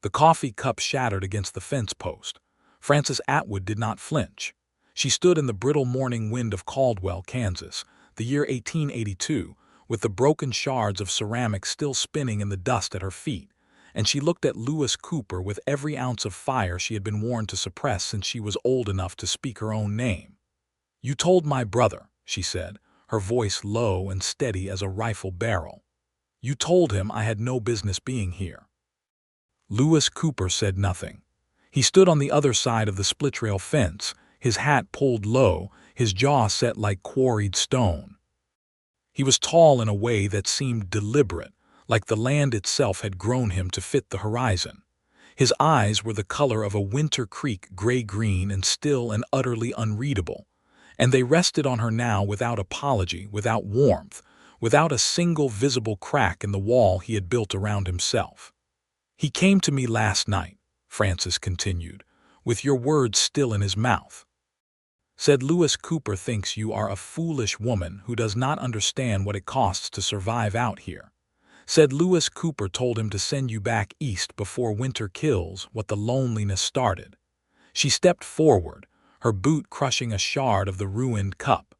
The coffee cup shattered against the fence post. Frances Atwood did not flinch. She stood in the brittle morning wind of Caldwell, Kansas, the year 1882, with the broken shards of ceramic still spinning in the dust at her feet, and she looked at Lewis Cooper with every ounce of fire she had been warned to suppress since she was old enough to speak her own name. "You told my brother," she said, her voice low and steady as a rifle barrel. "You told him I had no business being here." Lewis Cooper said nothing. He stood on the other side of the split-rail fence, his hat pulled low, his jaw set like quarried stone. He was tall in a way that seemed deliberate, like the land itself had grown him to fit the horizon. His eyes were the color of a winter creek, gray-green and still and utterly unreadable, and they rested on her now without apology, without warmth, without a single visible crack in the wall he had built around himself. "He came to me last night," Frances continued, "with your words still in his mouth. Said Lewis Cooper thinks you are a foolish woman who does not understand what it costs to survive out here. Said Lewis Cooper told him to send you back east before winter kills what the loneliness started." She stepped forward, her boot crushing a shard of the ruined cup.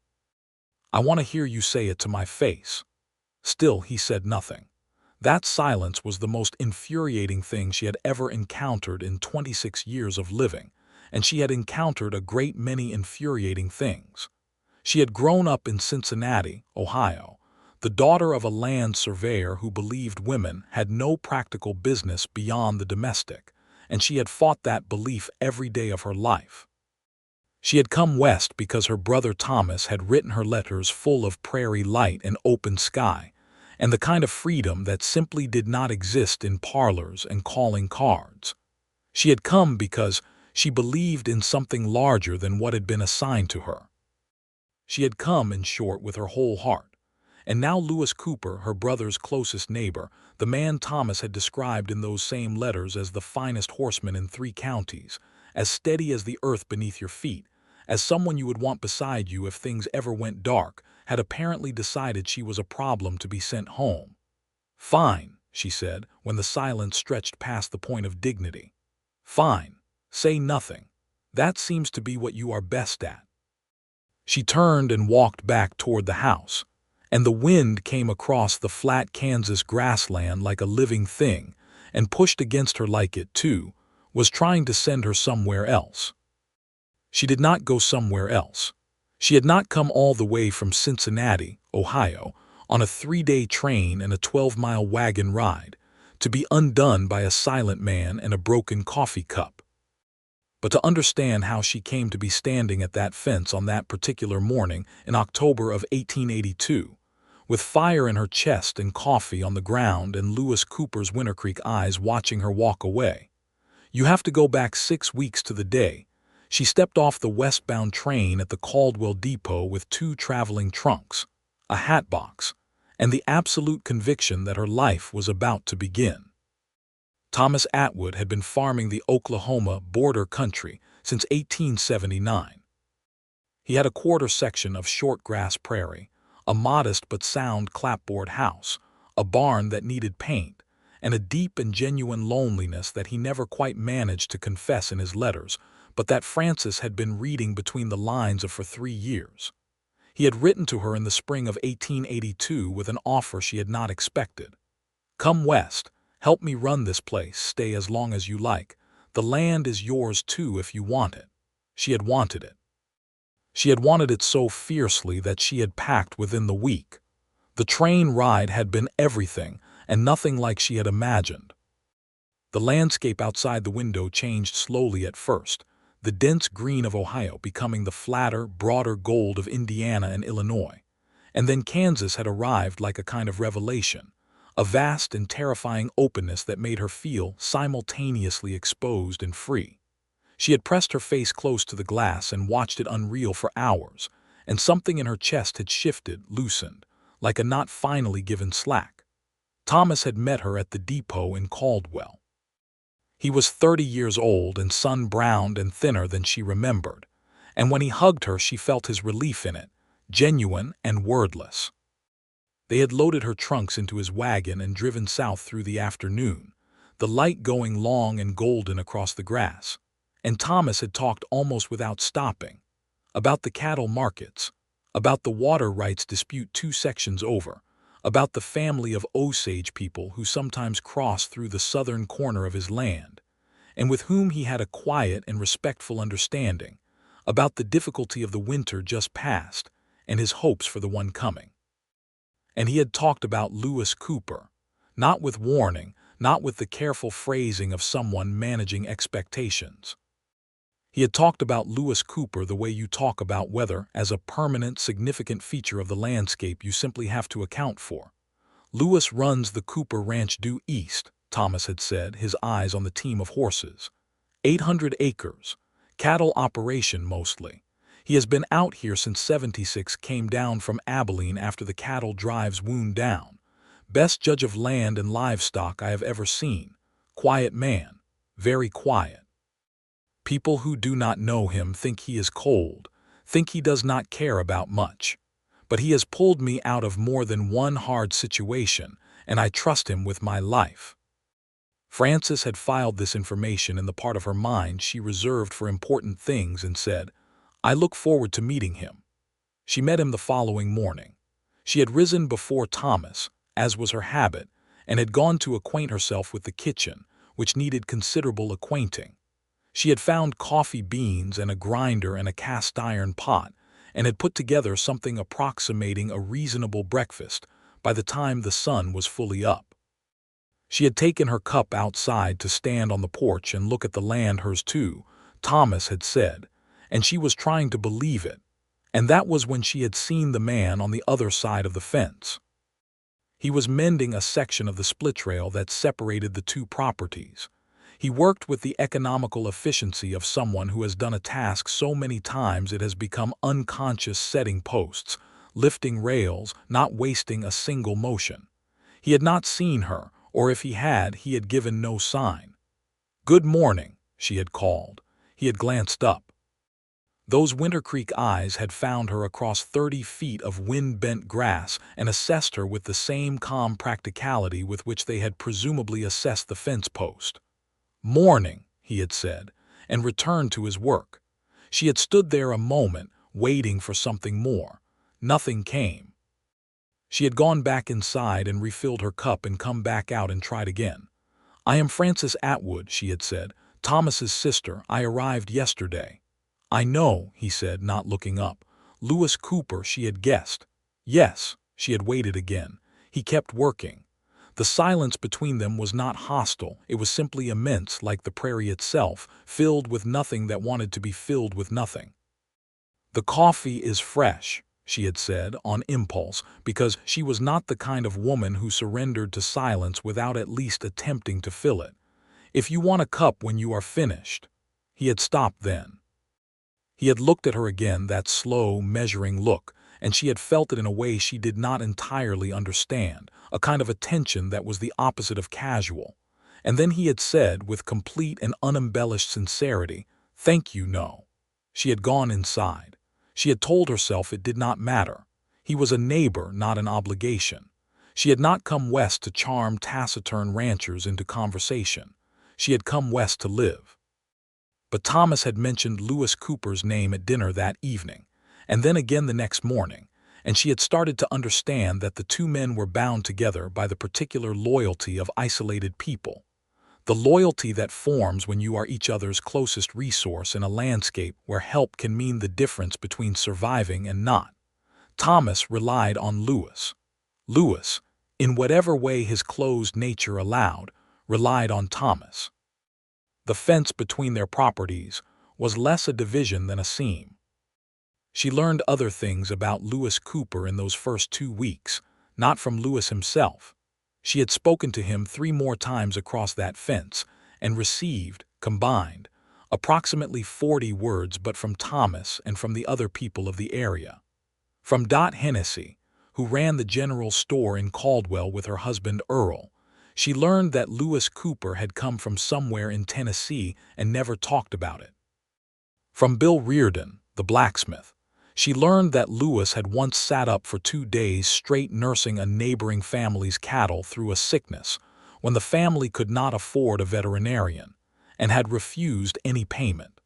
"I want to hear you say it to my face." Still he said nothing. That silence was the most infuriating thing she had ever encountered in 26 years of living, and she had encountered a great many infuriating things. She had grown up in Cincinnati, Ohio, the daughter of a land surveyor who believed women had no practical business beyond the domestic, and she had fought that belief every day of her life. She had come west because her brother Thomas had written her letters full of prairie light and open sky, and the kind of freedom that simply did not exist in parlors and calling cards. She had come because she believed in something larger than what had been assigned to her. She had come, in short, with her whole heart. And now Lewis Cooper, her brother's closest neighbor, the man Thomas had described in those same letters as the finest horseman in 3 counties, as steady as the earth beneath your feet, as someone you would want beside you if things ever went dark, had apparently decided she was a problem to be sent home. "Fine," she said, when the silence stretched past the point of dignity. "Fine. Say nothing. That seems to be what you are best at." She turned and walked back toward the house, and the wind came across the flat Kansas grassland like a living thing, and pushed against her like it, too, was trying to send her somewhere else. She did not go somewhere else. She had not come all the way from Cincinnati, Ohio, on a 3-day train and a 12-mile wagon ride, to be undone by a silent man and a broken coffee cup. But to understand how she came to be standing at that fence on that particular morning in October of 1882, with fire in her chest and coffee on the ground and Lewis Cooper's Winter Creek eyes watching her walk away, you have to go back 6 weeks to the day she stepped off the westbound train at the Caldwell Depot with 2 traveling trunks, a hat box, and the absolute conviction that her life was about to begin. Thomas Atwood had been farming the Oklahoma border country since 1879. He had a quarter section of short grass prairie, a modest but sound clapboard house, a barn that needed paint, and a deep and genuine loneliness that he never quite managed to confess in his letters, but that Frances had been reading between the lines of for 3 years. He had written to her in the spring of 1882 with an offer she had not expected. "Come west, help me run this place, stay as long as you like. The land is yours too if you want it." She had wanted it. She had wanted it so fiercely that she had packed within the week. The train ride had been everything and nothing like she had imagined. The landscape outside the window changed slowly at first, the dense green of Ohio becoming the flatter, broader gold of Indiana and Illinois. And then Kansas had arrived like a kind of revelation, a vast and terrifying openness that made her feel simultaneously exposed and free. She had pressed her face close to the glass and watched it unreel for hours, and something in her chest had shifted, loosened, like a knot finally given slack. Thomas had met her at the depot in Caldwell. He was 30 years old and sun-browned and thinner than she remembered, and when he hugged her she felt his relief in it, genuine and wordless. They had loaded her trunks into his wagon and driven south through the afternoon, the light going long and golden across the grass. And Thomas had talked almost without stopping. About the cattle markets, about the water rights dispute 2 sections over, about the family of Osage people who sometimes crossed through the southern corner of his land, and with whom he had a quiet and respectful understanding, about the difficulty of the winter just past and his hopes for the one coming. And he had talked about Lewis Cooper, not with warning, not with the careful phrasing of someone managing expectations. He had talked about Lewis Cooper the way you talk about weather as a permanent, significant feature of the landscape you simply have to account for. Lewis runs the Cooper Ranch due east, Thomas had said, his eyes on the team of horses. 800 acres. Cattle operation mostly. He has been out here since '76, came down from Abilene after the cattle drives wound down. Best judge of land and livestock I have ever seen. Quiet man. Very quiet. People who do not know him think he is cold, think he does not care about much. But he has pulled me out of more than one hard situation, and I trust him with my life. Frances had filed this information in the part of her mind she reserved for important things and said, "I look forward to meeting him." She met him the following morning. She had risen before Thomas, as was her habit, and had gone to acquaint herself with the kitchen, which needed considerable acquainting. She had found coffee beans and a grinder and a cast-iron pot, and had put together something approximating a reasonable breakfast by the time the sun was fully up. She had taken her cup outside to stand on the porch and look at the land, hers too, Thomas had said, and she was trying to believe it, and that was when she had seen the man on the other side of the fence. He was mending a section of the split rail that separated the two properties. He worked with the economical efficiency of someone who has done a task so many times it has become unconscious, setting posts, lifting rails, not wasting a single motion. He had not seen her, or if he had given no sign. "Good morning," she had called. He had glanced up. Those Winter Creek eyes had found her across 30 feet of wind-bent grass and assessed her with the same calm practicality with which they had presumably assessed the fence post. "Morning," he had said, and returned to his work. She had stood there a moment, waiting for something more. Nothing came. She had gone back inside and refilled her cup and come back out and tried again. "I am Frances Atwood," she had said, "Thomas's sister. I arrived yesterday." "I know," he said, not looking up. "Lewis Cooper," she had guessed. "Yes." She had waited again. He kept working. The silence between them was not hostile, it was simply immense, like the prairie itself, filled with nothing that wanted to be filled with nothing. "The coffee is fresh," she had said, on impulse, because she was not the kind of woman who surrendered to silence without at least attempting to fill it. "If you want a cup when you are finished." He had stopped then. He had looked at her again, that slow, measuring look, and she had felt it in a way she did not entirely understand, a kind of attention that was the opposite of casual. And then he had said, with complete and unembellished sincerity, "Thank you, no." She had gone inside. She had told herself it did not matter. He was a neighbor, not an obligation. She had not come west to charm taciturn ranchers into conversation. She had come west to live. But Thomas had mentioned Lewis Cooper's name at dinner that evening, and then again the next morning, and she had started to understand that the two men were bound together by the particular loyalty of isolated people. The loyalty that forms when you are each other's closest resource in a landscape where help can mean the difference between surviving and not. Thomas relied on Lewis. Lewis, in whatever way his closed nature allowed, relied on Thomas. The fence between their properties was less a division than a seam. She learned other things about Lewis Cooper in those first 2 weeks, not from Lewis himself. She had spoken to him 3 more times across that fence and received, combined, approximately 40 words, but from Thomas and from the other people of the area. From Dot Hennessy, who ran the general store in Caldwell with her husband Earl, she learned that Lewis Cooper had come from somewhere in Tennessee and never talked about it. From Bill Reardon, the blacksmith, she learned that Lewis had once sat up for 2 days straight nursing a neighboring family's cattle through a sickness, when the family could not afford a veterinarian and had refused any payment.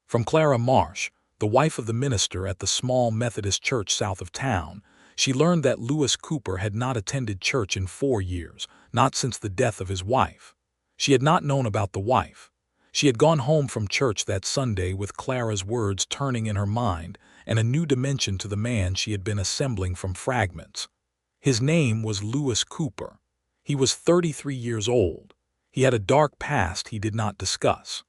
From Clara Marsh, the wife of the minister at the small Methodist church south of town, she learned that Lewis Cooper had not attended church in 4 years, not since the death of his wife. She had not known about the wife. She had gone home from church that Sunday with Clara's words turning in her mind and a new dimension to the man she had been assembling from fragments. His name was Lewis Cooper. He was 33 years old. He had a dark past he did not discuss.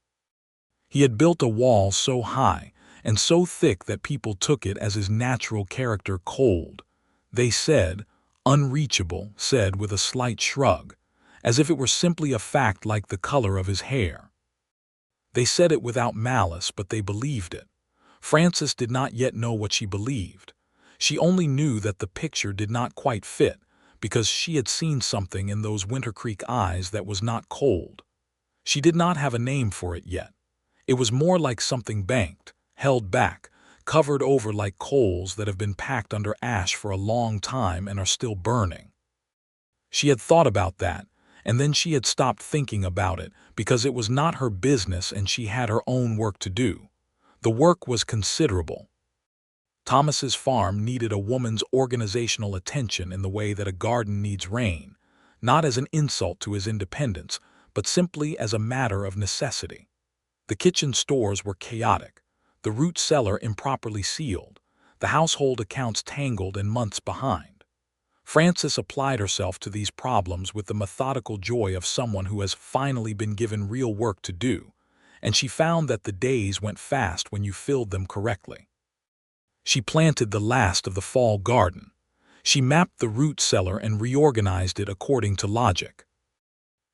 He had built a wall so high and so thick that people took it as his natural character cold. They said, unreachable, said with a slight shrug, as if it were simply a fact like the color of his hair. They said it without malice, but they believed it. Frances did not yet know what she believed. She only knew that the picture did not quite fit, because she had seen something in those Winter Creek eyes that was not cold. She did not have a name for it yet. It was more like something banked, held back, covered over like coals that have been packed under ash for a long time and are still burning. She had thought about that, and then she had stopped thinking about it because it was not her business and she had her own work to do. The work was considerable. Thomas's farm needed a woman's organizational attention in the way that a garden needs rain, not as an insult to his independence, but simply as a matter of necessity. The kitchen stores were chaotic, the root cellar improperly sealed, the household accounts tangled and months behind. Frances applied herself to these problems with the methodical joy of someone who has finally been given real work to do, and she found that the days went fast when you filled them correctly. She planted the last of the fall garden. She mapped the root cellar and reorganized it according to logic.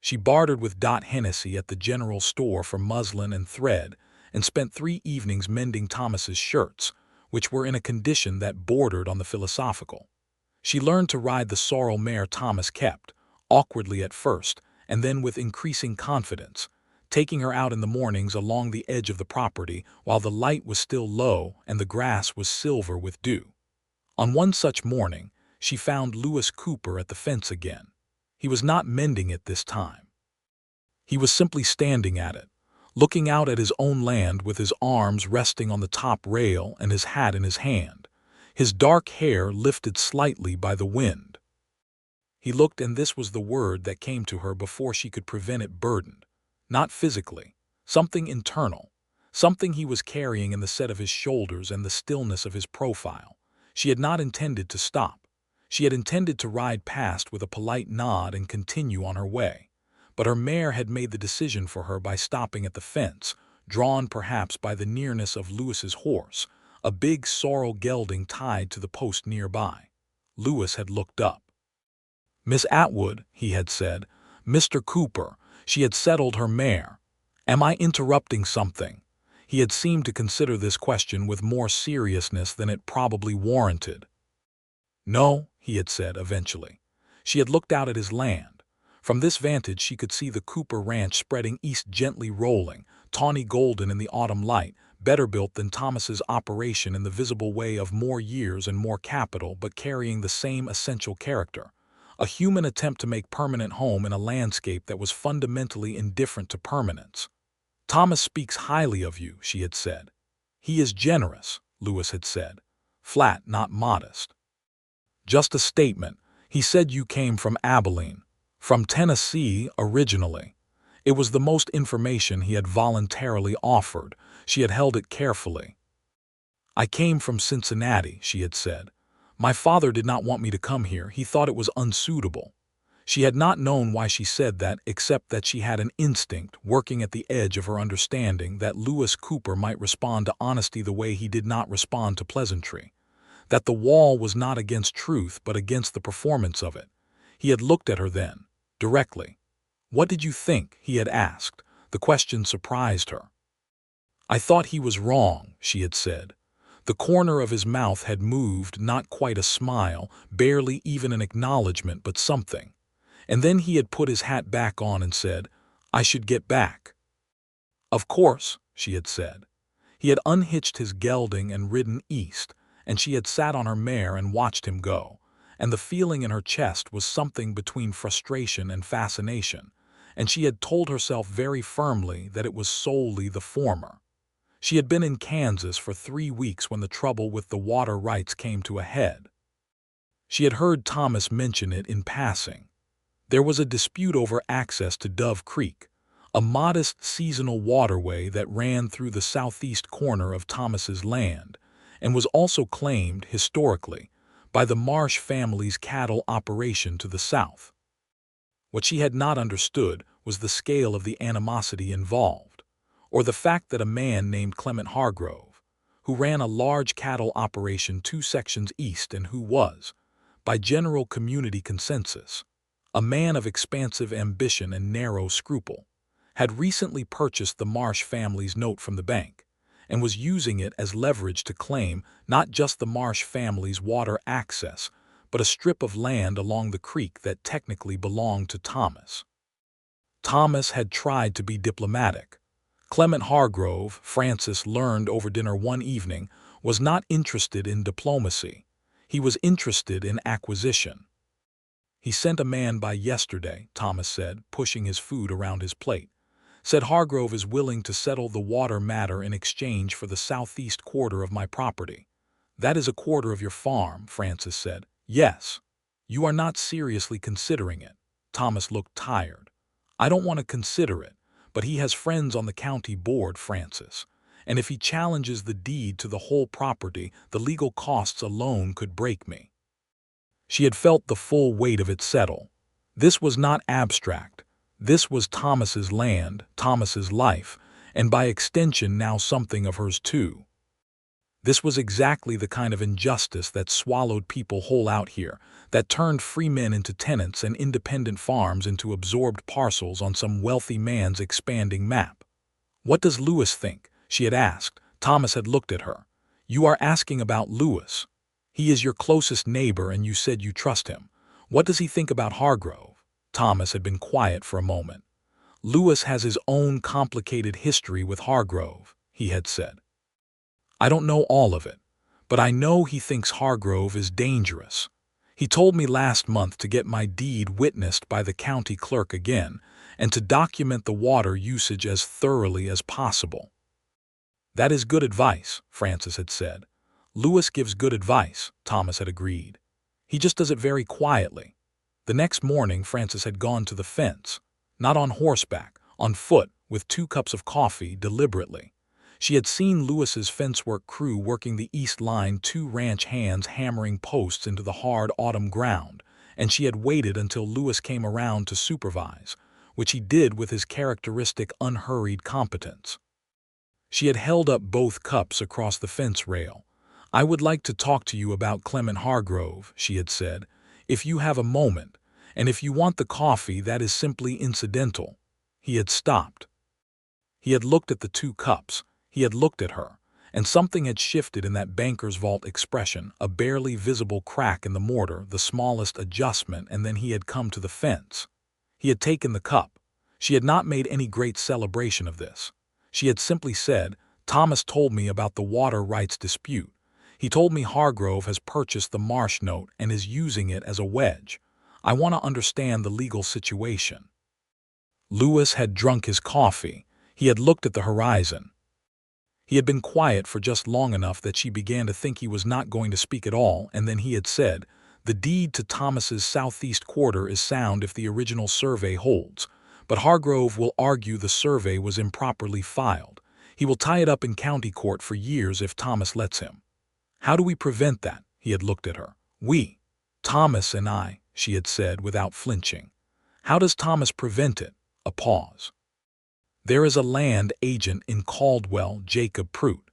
She bartered with Dot Hennessy at the general store for muslin and thread and spent 3 evenings mending Thomas's shirts, which were in a condition that bordered on the philosophical. She learned to ride the sorrel mare Thomas kept, awkwardly at first, and then with increasing confidence, taking her out in the mornings along the edge of the property while the light was still low and the grass was silver with dew. On one such morning, she found Lewis Cooper at the fence again. He was not mending it this time. He was simply standing at it, looking out at his own land with his arms resting on the top rail and his hat in his hand, his dark hair lifted slightly by the wind. He looked, and this was the word that came to her before she could prevent it: burdened. Not physically, something internal, something he was carrying in the set of his shoulders and the stillness of his profile. She had not intended to stop. She had intended to ride past with a polite nod and continue on her way. But her mare had made the decision for her by stopping at the fence, drawn perhaps by the nearness of Lewis's horse, a big sorrel gelding tied to the post nearby. Lewis had looked up. "Miss Atwood," he had said. "Mr. Cooper." She had settled her mare. "Am I interrupting something?" He had seemed to consider this question with more seriousness than it probably warranted. "No," he had said eventually. She had looked out at his land. From this vantage she could see the Cooper ranch spreading east, gently rolling, tawny golden in the autumn light, better built than Thomas's operation in the visible way of more years and more capital, but carrying the same essential character. A human attempt to make permanent home in a landscape that was fundamentally indifferent to permanence. "Thomas speaks highly of you," she had said. "He is generous," Lewis had said. Flat, not modest. "Just a statement. He said you came from Abilene. From Tennessee, originally." It was the most information he had voluntarily offered. She had held it carefully. "I came from Cincinnati," she had said. "My father did not want me to come here. He thought it was unsuitable." She had not known why she said that, except that she had an instinct, working at the edge of her understanding, that Lewis Cooper might respond to honesty the way he did not respond to pleasantry. That the wall was not against truth, but against the performance of it. He had looked at her then, directly. "What did you think?" he had asked. The question surprised her. "I thought he was wrong," she had said. The corner of his mouth had moved, not quite a smile, barely even an acknowledgement, but something. And then he had put his hat back on and said, "I should get back." "Of course," she had said. He had unhitched his gelding and ridden east, and she had sat on her mare and watched him go. and the feeling in her chest was something between frustration and fascination, and she had told herself very firmly that it was solely the former. She had been in Kansas for 3 weeks when the trouble with the water rights came to a head. She had heard Thomas mention it in passing. There was a dispute over access to Dove Creek, a modest seasonal waterway that ran through the southeast corner of Thomas's land, and was also claimed, historically, by the Marsh family's cattle operation to the south. What she had not understood was the scale of the animosity involved, or the fact that a man named Clement Hargrove, who ran a large cattle operation 2 sections east and who was, by general community consensus, a man of expansive ambition and narrow scruple, had recently purchased the Marsh family's note from the bank and was using it as leverage to claim not just the Marsh family's water access, but a strip of land along the creek that technically belonged to Thomas. Thomas had tried to be diplomatic. Clement Hargrove, Francis learned over dinner one evening, was not interested in diplomacy. He was interested in acquisition. "He sent a man by yesterday," Thomas said, pushing his food around his plate. "Said Hargrove is willing to settle the water matter in exchange for the southeast quarter of my property." "That is a quarter of your farm," Francis said. "Yes." "You are not seriously considering it." Thomas looked tired. "I don't want to consider it, but he has friends on the county board, Francis. And if he challenges the deed to the whole property, the legal costs alone could break me." She had felt the full weight of it settle. This was not abstract. This was Thomas's land, Thomas's life, and by extension now something of hers too. This was exactly the kind of injustice that swallowed people whole out here, that turned free men into tenants and independent farms into absorbed parcels on some wealthy man's expanding map. "What does Lewis think?" she had asked. Thomas had looked at her. "You are asking about Lewis. He is your closest neighbor and you said you trust him. What does he think about Hargrove?" Thomas had been quiet for a moment. "Lewis has his own complicated history with Hargrove," he had said. "I don't know all of it, but I know he thinks Hargrove is dangerous. He told me last month to get my deed witnessed by the county clerk again and to document the water usage as thoroughly as possible." "That is good advice," Francis had said. "Lewis gives good advice," Thomas had agreed. "He just does it very quietly." The next morning Francis had gone to the fence, not on horseback, on foot, with 2 cups of coffee, deliberately. She had seen Lewis's fencework crew working the east line, 2 ranch hands hammering posts into the hard autumn ground, and she had waited until Lewis came around to supervise, which he did with his characteristic unhurried competence. She had held up both cups across the fence rail. "I would like to talk to you about Clement Hargrove," she had said, "if you have a moment, and if you want the coffee, that is simply incidental." He had stopped. He had looked at the 2 cups. He had looked at her, and something had shifted in that banker's vault expression, a barely visible crack in the mortar, the smallest adjustment, and then he had come to the fence. He had taken the cup. She had not made any great celebration of this. She had simply said, "Thomas told me about the water rights dispute. He told me Hargrove has purchased the Marsh note and is using it as a wedge. I want to understand the legal situation." Lewis had drunk his coffee. He had looked at the horizon. He had been quiet for just long enough that she began to think he was not going to speak at all, and then he had said, "The deed to Thomas's southeast quarter is sound if the original survey holds, but Hargrove will argue the survey was improperly filed. He will tie it up in county court for years if Thomas lets him." "How do we prevent that?" He had looked at her. "We, Thomas and I," she had said without flinching. "How does Thomas prevent it?" A pause. "There is a land agent in Caldwell, Jacob Prout.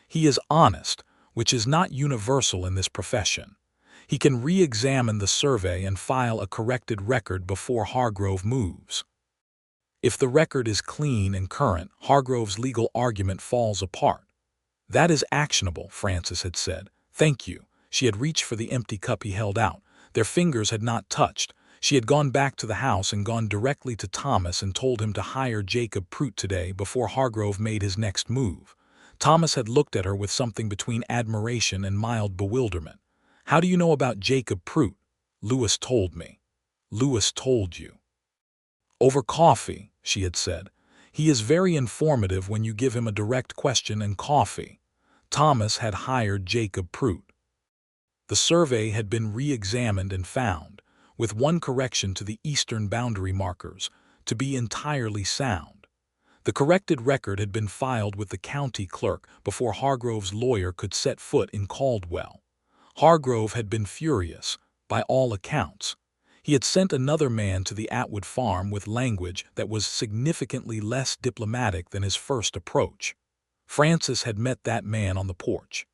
He is honest, which is not universal in this profession. He can re-examine the survey and file a corrected record before Hargrove moves. If the record is clean and current, Hargrove's legal argument falls apart." "That is actionable," Francis had said. "Thank you." She had reached for the empty cup he held out. Their fingers had not touched. She had gone back to the house and gone directly to Thomas and told him to hire Jacob Prout today before Hargrove made his next move. Thomas had looked at her with something between admiration and mild bewilderment. "How do you know about Jacob Prout?" Lewis told me. Lewis told you. Over coffee, she had said. He is very informative when you give him a direct question and coffee. Thomas had hired Jacob Prout. The survey had been re-examined and found, with one correction to the eastern boundary markers, to be entirely sound. The corrected record had been filed with the county clerk before Hargrove's lawyer could set foot in Caldwell. Hargrove had been furious, by all accounts. He had sent another man to the Atwood farm with language that was significantly less diplomatic than his first approach. Frances had met that man on the porch.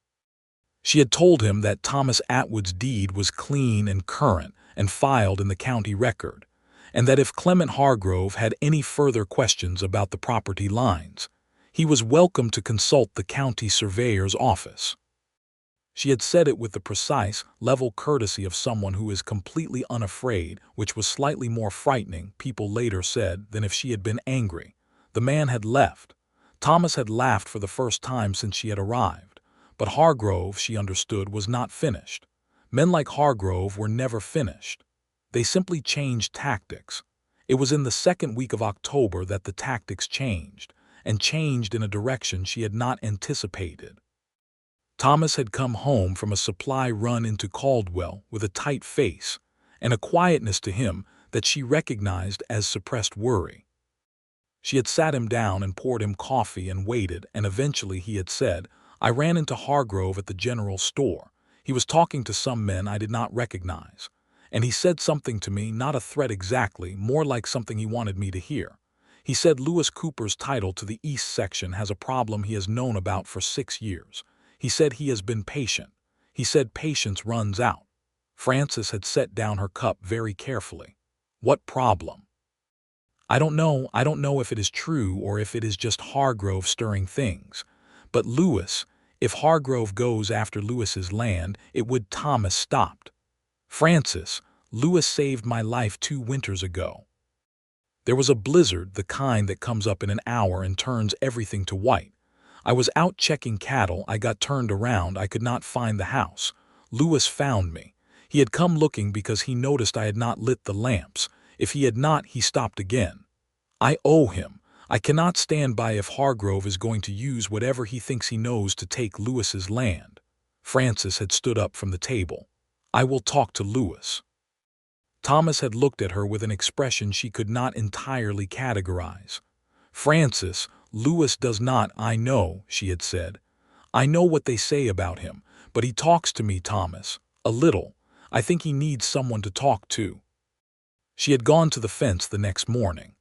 She had told him that Thomas Atwood's deed was clean and current and filed in the county record, and that if Clement Hargrove had any further questions about the property lines, he was welcome to consult the county surveyor's office. She had said it with the precise, level courtesy of someone who is completely unafraid, which was slightly more frightening, people later said, than if she had been angry. The man had left. Thomas had laughed for the first time since she had arrived. But Hargrove, she understood, was not finished. Men like Hargrove were never finished. They simply changed tactics. It was in the second week of October that the tactics changed, and changed in a direction she had not anticipated. Thomas had come home from a supply run into Caldwell with a tight face and a quietness to him that she recognized as suppressed worry. She had sat him down and poured him coffee and waited, and eventually he had said, "I ran into Hargrove at the general store. He was talking to some men I did not recognize. And he said something to me, not a threat exactly, more like something he wanted me to hear. He said Lewis Cooper's title to the east section has a problem he has known about for 6 years. He said he has been patient. He said patience runs out." Frances had set down her cup very carefully. "What problem?" I don't know if it is true or if it is just Hargrove stirring things. But Lewis, if Hargrove goes after Lewis's land, it would." Thomas stopped. "Frances, Lewis saved my life 2 winters ago. There was a blizzard, the kind that comes up in an hour and turns everything to white. I was out checking cattle, I got turned around, I could not find the house. Lewis found me. He had come looking because he noticed I had not lit the lamps. If he had not, he stopped again. I owe him. I cannot stand by if Hargrove is going to use whatever he thinks he knows to take Lewis's land." Frances had stood up from the table. "I will talk to Lewis." Thomas had looked at her with an expression she could not entirely categorize. "Frances, Lewis does not, I know," she had said. "I know what they say about him, but he talks to me, Thomas, a little. I think he needs someone to talk to." She had gone to the fence the next morning.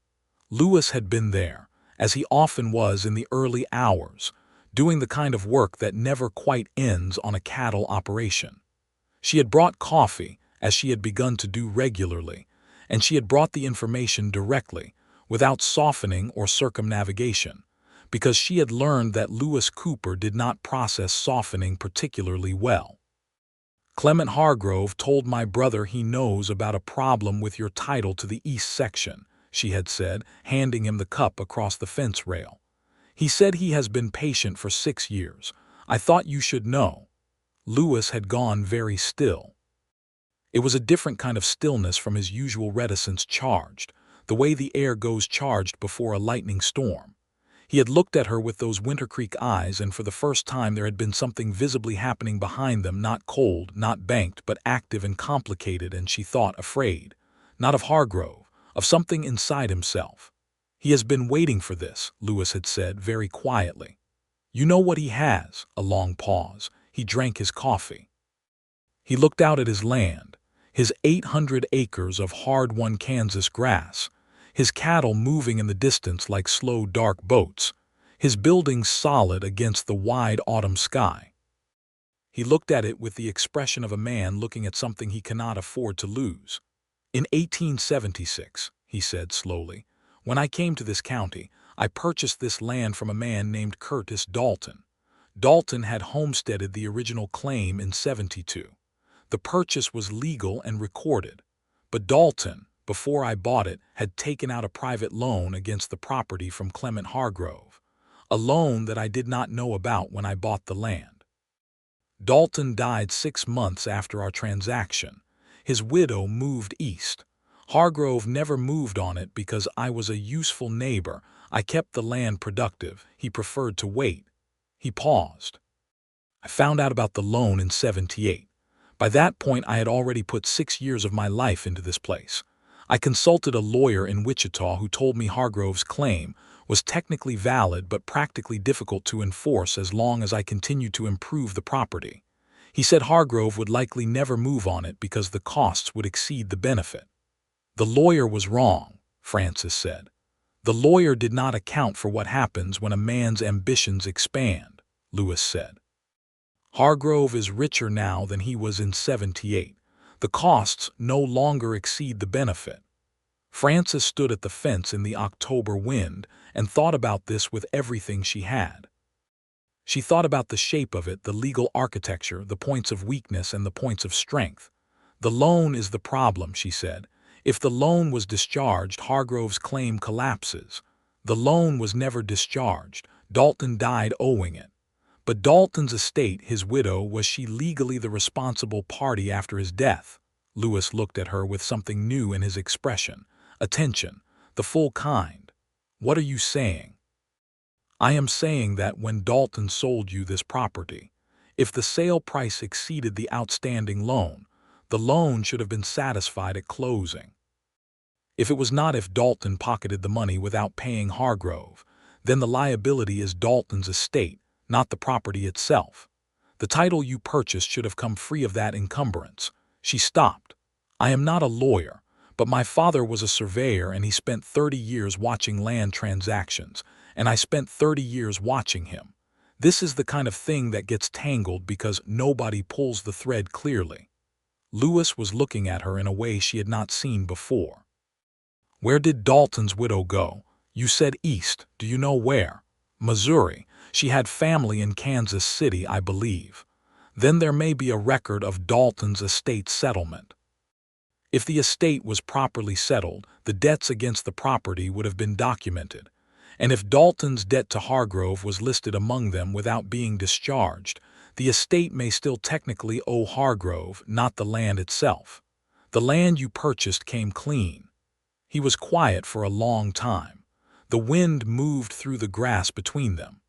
Lewis had been there, as he often was in the early hours, doing the kind of work that never quite ends on a cattle operation. She had brought coffee, as she had begun to do regularly, and she had brought the information directly, without softening or circumnavigation, because she had learned that Lewis Cooper did not process softening particularly well. "Clement Hargrove told my brother he knows about a problem with your title to the east section," she had said, handing him the cup across the fence rail. "He said he has been patient for 6 years. I thought you should know." Lewis had gone very still. It was a different kind of stillness from his usual reticence, charged, the way the air goes charged before a lightning storm. He had looked at her with those Winter Creek eyes, and for the first time there had been something visibly happening behind them, not cold, not banked, but active and complicated, and she thought afraid. Not of Hargrove, of something inside himself. "He has been waiting for this," Lewis had said very quietly. "You know what he has?" A long pause. He drank his coffee. He looked out at his land, his 800 acres of hard-won Kansas grass, his cattle moving in the distance like slow dark boats, his buildings solid against the wide autumn sky. He looked at it with the expression of a man looking at something he cannot afford to lose. "In 1876, he said slowly, "when I came to this county, I purchased this land from a man named Curtis Dalton. Dalton had homesteaded the original claim in 72. The purchase was legal and recorded, but Dalton, before I bought it, had taken out a private loan against the property from Clement Hargrove, a loan that I did not know about when I bought the land. Dalton died 6 months after our transaction. His widow moved east. Hargrove never moved on it because I was a useful neighbor. I kept the land productive. He preferred to wait. He paused. I found out about the loan in '78. By that point, I had already put 6 years of my life into this place. I consulted a lawyer in Wichita who told me Hargrove's claim was technically valid but practically difficult to enforce as long as I continued to improve the property. He said Hargrove would likely never move on it because the costs would exceed the benefit. The lawyer was wrong, Francis said. The lawyer did not account for what happens when a man's ambitions expand, Lewis said. Hargrove is richer now than he was in '78. The costs no longer exceed the benefit. Frances stood at the fence in the October wind and thought about this with everything she had. She thought about the shape of it, the legal architecture, the points of weakness and the points of strength. The loan is the problem, she said. If the loan was discharged, Hargrove's claim collapses. The loan was never discharged. Dalton died owing it. But Dalton's estate, his widow, was she legally the responsible party after his death? Lewis looked at her with something new in his expression. Attention, the full kind. What are you saying? I am saying that when Dalton sold you this property, if the sale price exceeded the outstanding loan, the loan should have been satisfied at closing. If it was not, if Dalton pocketed the money without paying Hargrove, then the liability is Dalton's estate, not the property itself. The title you purchased should have come free of that encumbrance. She stopped. I am not a lawyer, but my father was a surveyor and he spent 30 years watching land transactions, and I spent 30 years watching him. This is the kind of thing that gets tangled because nobody pulls the thread clearly. Lewis was looking at her in a way she had not seen before. Where did Dalton's widow go? You said east. Do you know where? Missouri. She had family in Kansas City, I believe. Then there may be a record of Dalton's estate settlement. If the estate was properly settled, the debts against the property would have been documented. And if Dalton's debt to Hargrove was listed among them without being discharged, the estate may still technically owe Hargrove, not the land itself. The land you purchased came clean. He was quiet for a long time. The wind moved through the grass between them.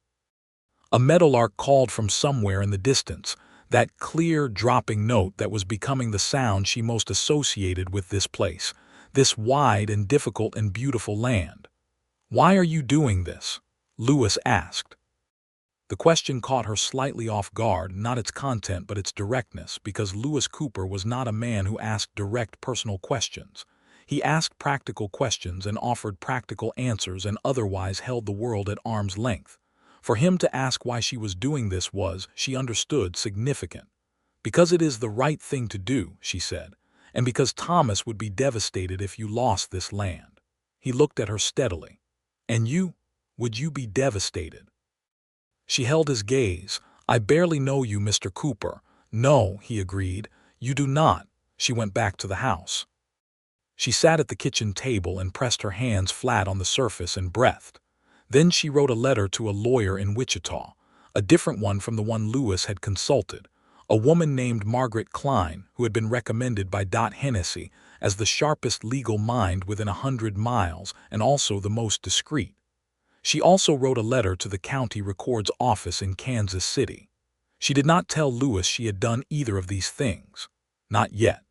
A meadowlark called from somewhere in the distance, that clear, dropping note that was becoming the sound she most associated with this place, this wide and difficult and beautiful land. Why are you doing this? Lewis asked. The question caught her slightly off guard, not its content but its directness, because Lewis Cooper was not a man who asked direct personal questions. He asked practical questions and offered practical answers and otherwise held the world at arm's length. For him to ask why she was doing this was, she understood, significant. Because it is the right thing to do, she said, and because Thomas would be devastated if you lost this land. He looked at her steadily. And you? Would you be devastated? She held his gaze. I barely know you, Mr. Cooper. No, he agreed. You do not. She went back to the house. She sat at the kitchen table and pressed her hands flat on the surface and breathed. Then she wrote a letter to a lawyer in Wichita, a different one from the one Lewis had consulted, a woman named Margaret Klein, who had been recommended by Dot Hennessy as the sharpest legal mind within 100 miles and also the most discreet. She also wrote a letter to the county record's office in Kansas City. She did not tell Lewis she had done either of these things. Not yet.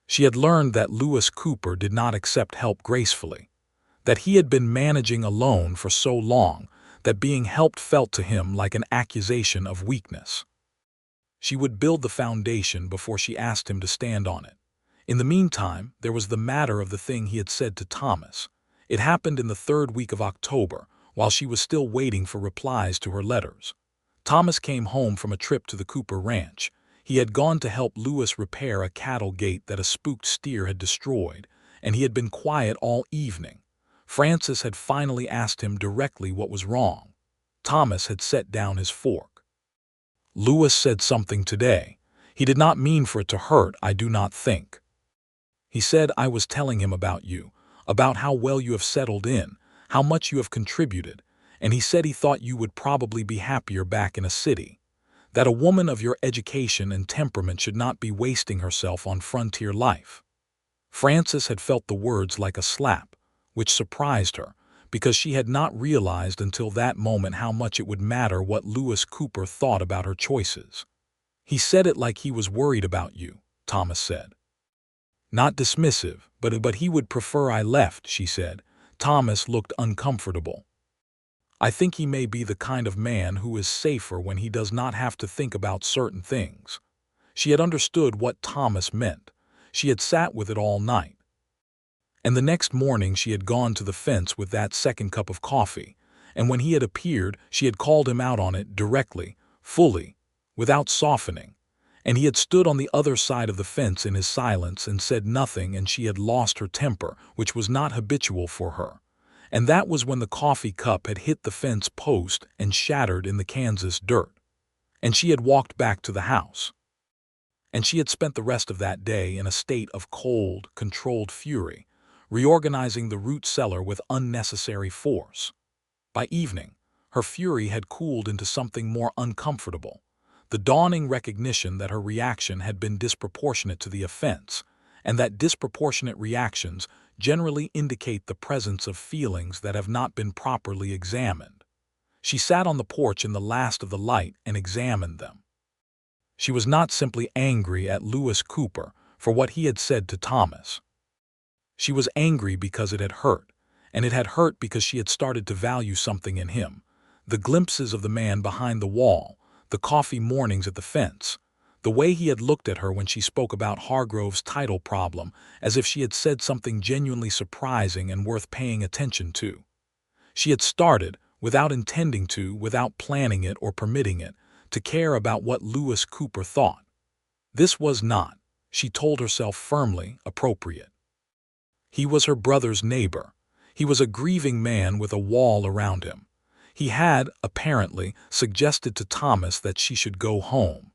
She had learned that Lewis Cooper did not accept help gracefully, that he had been managing alone for so long that being helped felt to him like an accusation of weakness. She would build the foundation before she asked him to stand on it. In the meantime, there was the matter of the thing he had said to Thomas. It happened in the 3rd week of October, while she was still waiting for replies to her letters. Thomas came home from a trip to the Cooper Ranch. He had gone to help Lewis repair a cattle gate that a spooked steer had destroyed, and he had been quiet all evening. Francis had finally asked him directly what was wrong. Thomas had set down his fork. Lewis said something today. He did not mean for it to hurt, I do not think. He said I was telling him about you, about how well you have settled in, how much you have contributed, and he said he thought you would probably be happier back in a city. that a woman of your education and temperament should not be wasting herself on frontier life. Frances had felt the words like a slap, which surprised her, because she had not realized until that moment how much it would matter what Lewis Cooper thought about her choices. "He said it like he was worried about you," Thomas said. Not dismissive, but he would prefer I left, she said. Thomas looked uncomfortable. "I think he may be the kind of man who is safer when he does not have to think about certain things." She had understood what Thomas meant. She had sat with it all night. And the next morning she had gone to the fence with that second cup of coffee, and when he had appeared she had called him out on it directly, fully, without softening. And he had stood on the other side of the fence in his silence and said nothing, and she had lost her temper, which was not habitual for her. And that was when the coffee cup had hit the fence post and shattered in the Kansas dirt. And she had walked back to the house. And she had spent the rest of that day in a state of cold, controlled fury, reorganizing the root cellar with unnecessary force. By evening, her fury had cooled into something more uncomfortable, the dawning recognition that her reaction had been disproportionate to the offense, and that disproportionate reactions generally indicate the presence of feelings that have not been properly examined. She sat on the porch in the last of the light and examined them. She was not simply angry at Lewis Cooper for what he had said to Thomas. She was angry because it had hurt, and it had hurt because she had started to value something in him: the glimpses of the man behind the wall, the coffee mornings at the fence, the way he had looked at her when she spoke about Hargrove's title problem as if she had said something genuinely surprising and worth paying attention to. She had started, without intending to, without planning it or permitting it, to care about what Lewis Cooper thought. This was not, she told herself firmly, appropriate. He was her brother's neighbor. He was a grieving man with a wall around him. He had, apparently, suggested to Thomas that she should go home.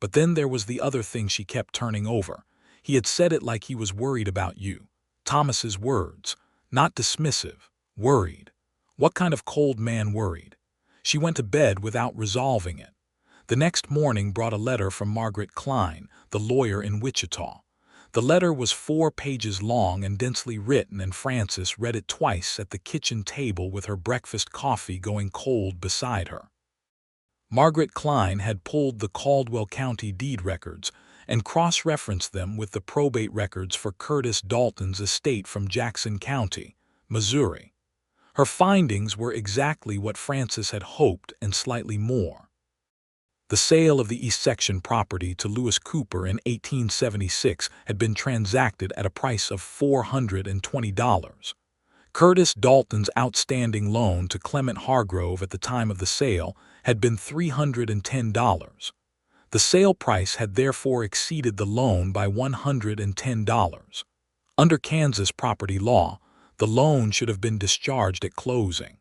But then there was the other thing she kept turning over. He had said it like he was worried about you. Thomas's words, not dismissive, worried. What kind of cold man worried? She went to bed without resolving it. The next morning brought a letter from Margaret Klein, the lawyer in Wichita. The letter was 4 pages long and densely written, and Frances read it twice at the kitchen table with her breakfast coffee going cold beside her. Margaret Klein had pulled the Caldwell County deed records and cross-referenced them with the probate records for Curtis Dalton's estate from Jackson County, Missouri. Her findings were exactly what Frances had hoped and slightly more. The sale of the East Section property to Lewis Cooper in 1876 had been transacted at a price of $420. Curtis Dalton's outstanding loan to Clement Hargrove at the time of the sale had been $310. The sale price had therefore exceeded the loan by $110. Under Kansas property law, the loan should have been discharged at closing.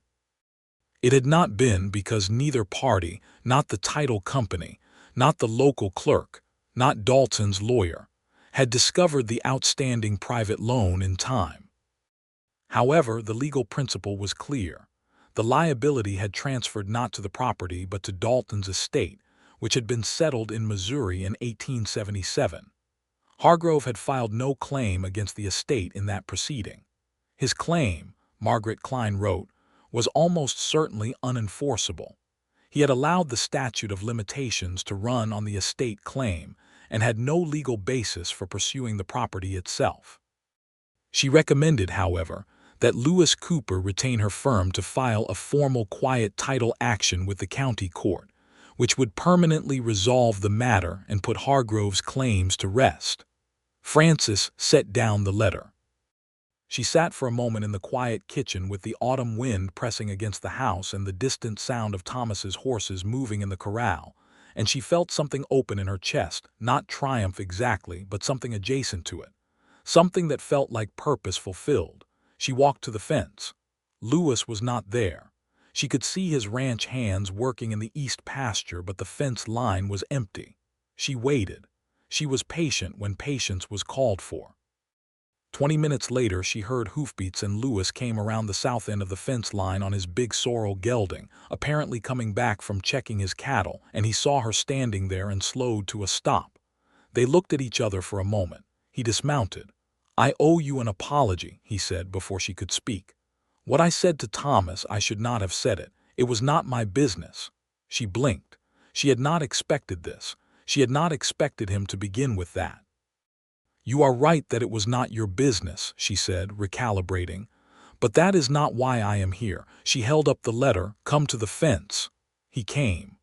It had not been, because neither party, not the title company, not the local clerk, not Dalton's lawyer, had discovered the outstanding private loan in time. However, the legal principle was clear. The liability had transferred not to the property but to Dalton's estate, which had been settled in Missouri in 1877. Hargrove had filed no claim against the estate in that proceeding. His claim, Margaret Klein wrote, was almost certainly unenforceable. He had allowed the statute of limitations to run on the estate claim and had no legal basis for pursuing the property itself. She recommended, however, that Lewis Cooper retain her firm to file a formal quiet title action with the county court, which would permanently resolve the matter and put Hargrove's claims to rest. Frances set down the letter. She sat for a moment in the quiet kitchen with the autumn wind pressing against the house and the distant sound of Thomas's horses moving in the corral, and she felt something open in her chest, not triumph exactly, but something adjacent to it, something that felt like purpose fulfilled. She walked to the fence. Lewis was not there. She could see his ranch hands working in the east pasture, but the fence line was empty. She waited. She was patient when patience was called for. 20 minutes later, she heard hoofbeats and Lewis came around the south end of the fence line on his big sorrel gelding, apparently coming back from checking his cattle, and he saw her standing there and slowed to a stop. They looked at each other for a moment. He dismounted. "I owe you an apology," he said before she could speak. "What I said to Thomas, I should not have said it. It was not my business." She blinked. She had not expected this. She had not expected him to begin with that. "You are right that it was not your business," she said, recalibrating. "But that is not why I am here." She held up the letter. "Come to the fence." He came.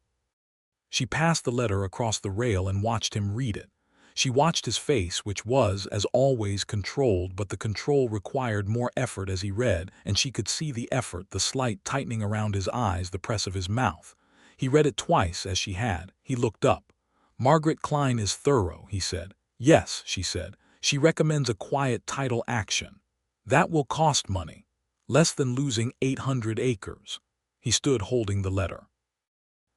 She passed the letter across the rail and watched him read it. She watched his face, which was, as always, controlled, but the control required more effort as he read, and she could see the effort, the slight tightening around his eyes, the press of his mouth. He read it twice, as she had. He looked up. "Margaret Klein is thorough," he said. "Yes," she said. "She recommends a quiet title action. That will cost money. Less than losing 800 acres. He stood holding the letter.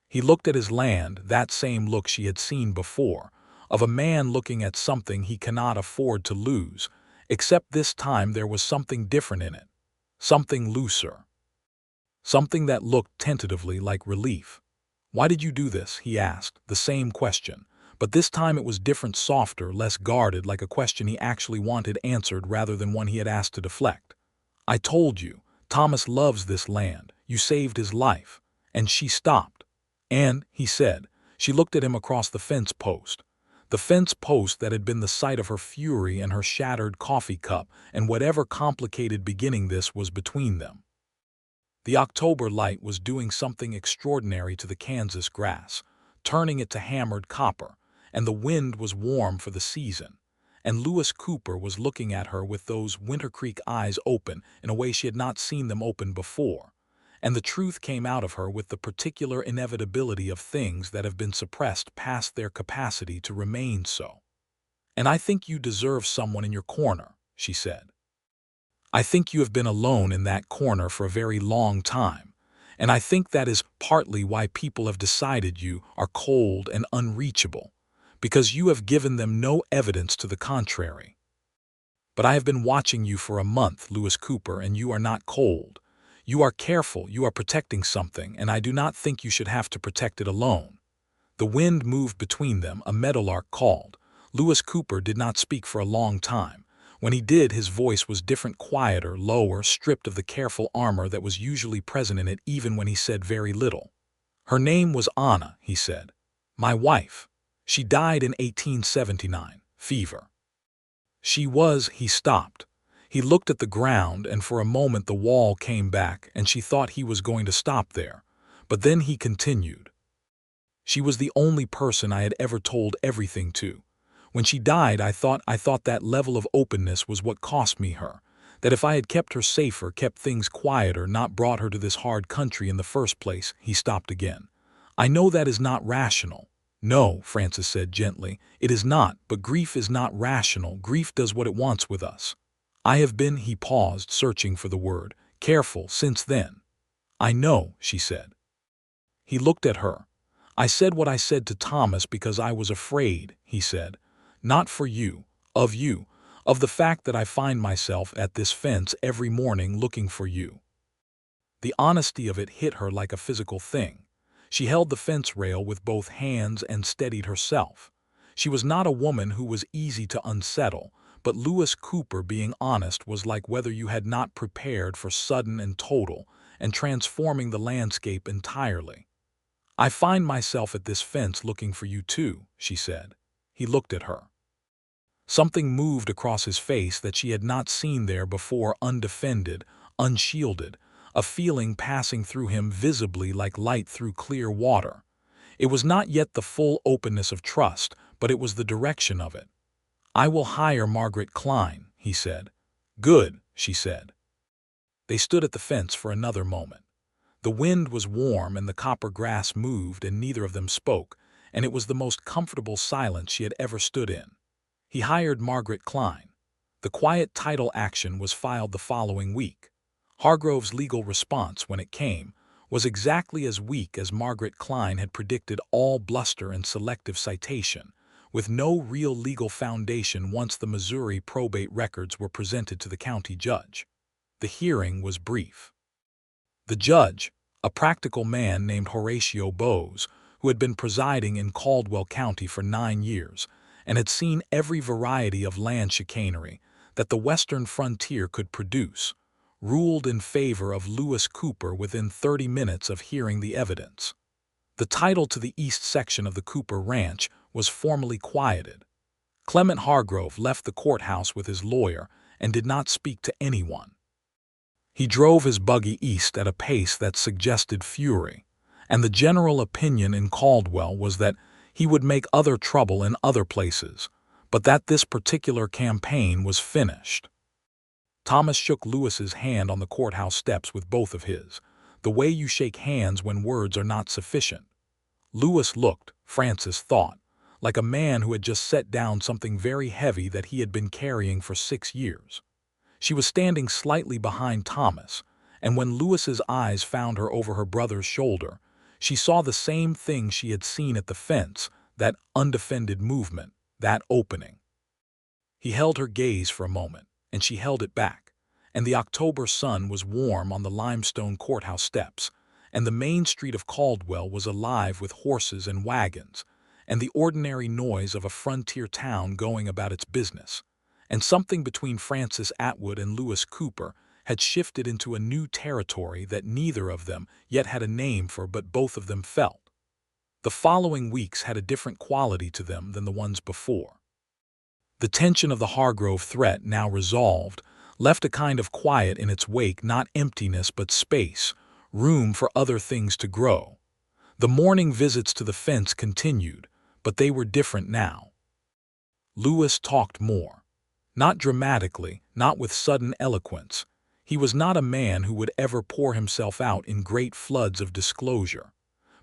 He looked at his land, that same look she had seen before, of a man looking at something he cannot afford to lose, except this time there was something different in it. Something looser. Something that looked tentatively like relief. "Why did you do this?" he asked, the same question. But this time it was different, softer, less guarded, like a question he actually wanted answered rather than one he had asked to deflect. "I told you, Thomas loves this land. You saved his life." And she stopped. "And," he said, she looked at him across the fence post. The fence post that had been the site of her fury and her shattered coffee cup, and whatever complicated beginning this was between them. The October light was doing something extraordinary to the Kansas grass, turning it to hammered copper, and the wind was warm for the season, and Lewis Cooper was looking at her with those Winter Creek eyes open in a way she had not seen them open before, and the truth came out of her with the particular inevitability of things that have been suppressed past their capacity to remain so. "And I think you deserve someone in your corner," she said. "I think you have been alone in that corner for a very long time, and I think that is partly why people have decided you are cold and unreachable, because you have given them no evidence to the contrary. But I have been watching you for a month, Lewis Cooper, and you are not cold. You are careful, you are protecting something, and I do not think you should have to protect it alone." The wind moved between them. A meadowlark called. Lewis Cooper did not speak for a long time. When he did, his voice was different, quieter, lower, stripped of the careful armor that was usually present in it even when he said very little. "Her name was Anna," he said. "My wife. She died in 1879, fever. She was—" He stopped. He looked at the ground, and for a moment the wall came back, and she thought he was going to stop there. But then he continued. "She was the only person I had ever told everything to. When she died, I thought that level of openness was what cost me her. That if I had kept her safer, kept things quieter, not brought her to this hard country in the first place." He stopped again. "I know that is not rational." "No," Francis said gently, "it is not, but grief is not rational. Grief does what it wants with us. I have been—" he paused, searching for the word, "careful since then." "I know," she said. He looked at her. "I said what I said to Thomas because I was afraid," he said. "Not for you, of the fact that I find myself at this fence every morning looking for you." The honesty of it hit her like a physical thing. She held the fence rail with both hands and steadied herself. She was not a woman who was easy to unsettle, but Lewis Cooper being honest was like whether you had not prepared for sudden and total, and transforming the landscape entirely. "I find myself at this fence looking for you too," she said. He looked at her. Something moved across his face that she had not seen there before, undefended, unshielded, a feeling passing through him visibly like light through clear water. It was not yet the full openness of trust, but it was the direction of it. "I will hire Margaret Klein," he said. "Good," she said. They stood at the fence for another moment. The wind was warm and the copper grass moved, and neither of them spoke, and it was the most comfortable silence she had ever stood in. He hired Margaret Klein. The quiet title action was filed the following week. Hargrove's legal response, when it came, was exactly as weak as Margaret Klein had predicted, all bluster and selective citation, with no real legal foundation once the Missouri probate records were presented to the county judge. The hearing was brief. The judge, a practical man named Horatio Bowes, who had been presiding in Caldwell County for 9 years and had seen every variety of land chicanery that the western frontier could produce, ruled in favor of Lewis Cooper within 30 minutes of hearing the evidence. The title to the east section of the Cooper Ranch was formally quieted. Clement Hargrove left the courthouse with his lawyer and did not speak to anyone. He drove his buggy east at a pace that suggested fury, and the general opinion in Caldwell was that he would make other trouble in other places, but that this particular campaign was finished. Thomas shook Lewis's hand on the courthouse steps with both of his, the way you shake hands when words are not sufficient. Lewis looked, Frances thought, like a man who had just set down something very heavy that he had been carrying for 6 years. She was standing slightly behind Thomas, and when Lewis's eyes found her over her brother's shoulder, she saw the same thing she had seen at the fence, that undefended movement, that opening. He held her gaze for a moment, and she held it back, and the October sun was warm on the limestone courthouse steps, and the main street of Caldwell was alive with horses and wagons, and the ordinary noise of a frontier town going about its business. And something between Frances Atwood and Lewis Cooper had shifted into a new territory that neither of them yet had a name for, but both of them felt. The following weeks had a different quality to them than the ones before. The tension of the Hargrove threat, now resolved, left a kind of quiet in its wake, not emptiness but space, room for other things to grow. The morning visits to the fence continued, but they were different now. Lewis talked more. Not dramatically, not with sudden eloquence. He was not a man who would ever pour himself out in great floods of disclosure.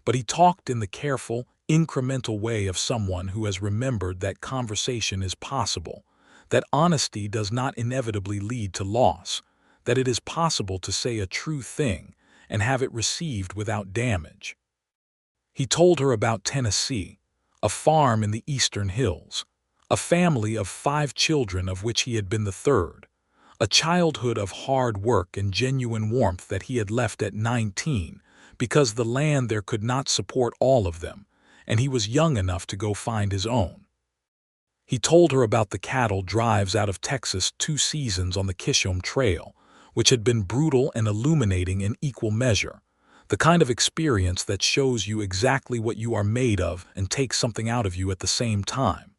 But he talked in the careful, incremental way of someone who has remembered that conversation is possible, that honesty does not inevitably lead to loss, that it is possible to say a true thing and have it received without damage. He told her about Tennessee, a farm in the eastern hills, a family of 5 children of which he had been the third, a childhood of hard work and genuine warmth that he had left at 19 because the land there could not support all of them, and he was young enough to go find his own. He told her about the cattle drives out of Texas 2 seasons on the Kishom Trail, which had been brutal and illuminating in equal measure, the kind of experience that shows you exactly what you are made of and takes something out of you at the same time.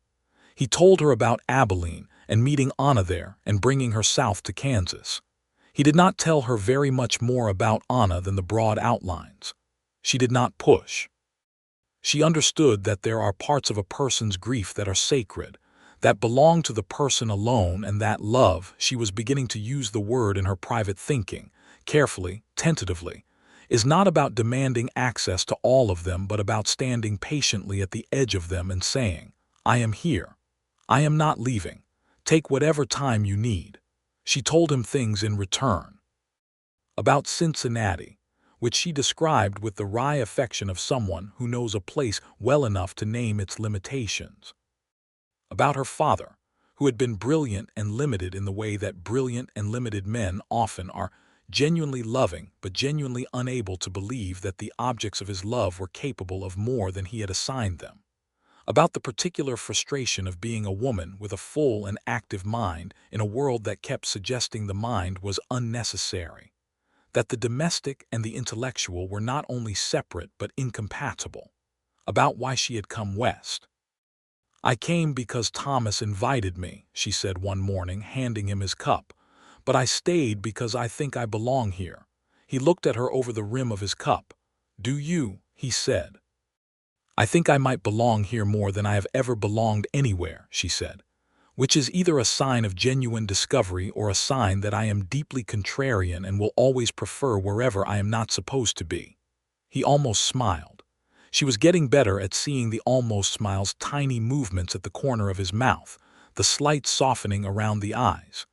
He told her about Abilene and meeting Anna there and bringing her south to Kansas. He did not tell her very much more about Anna than the broad outlines. She did not push. She understood that there are parts of a person's grief that are sacred, that belong to the person alone, and that love, she was beginning to use the word in her private thinking, carefully, tentatively, is not about demanding access to all of them but about standing patiently at the edge of them and saying, I am here. I am not leaving. Take whatever time you need. She told him things in return. About Cincinnati, which she described with the wry affection of someone who knows a place well enough to name its limitations. About her father, who had been brilliant and limited in the way that brilliant and limited men often are, genuinely loving but genuinely unable to believe that the objects of his love were capable of more than he had assigned them. About the particular frustration of being a woman with a full and active mind in a world that kept suggesting the mind was unnecessary, that the domestic and the intellectual were not only separate but incompatible, about why she had come west. I came because Thomas invited me, she said one morning, handing him his cup, but I stayed because I think I belong here. He looked at her over the rim of his cup. Do you? He said. I think I might belong here more than I have ever belonged anywhere, she said, which is either a sign of genuine discovery or a sign that I am deeply contrarian and will always prefer wherever I am not supposed to be. He almost smiled. She was getting better at seeing the almost smile's tiny movements at the corner of his mouth, the slight softening around the eyes.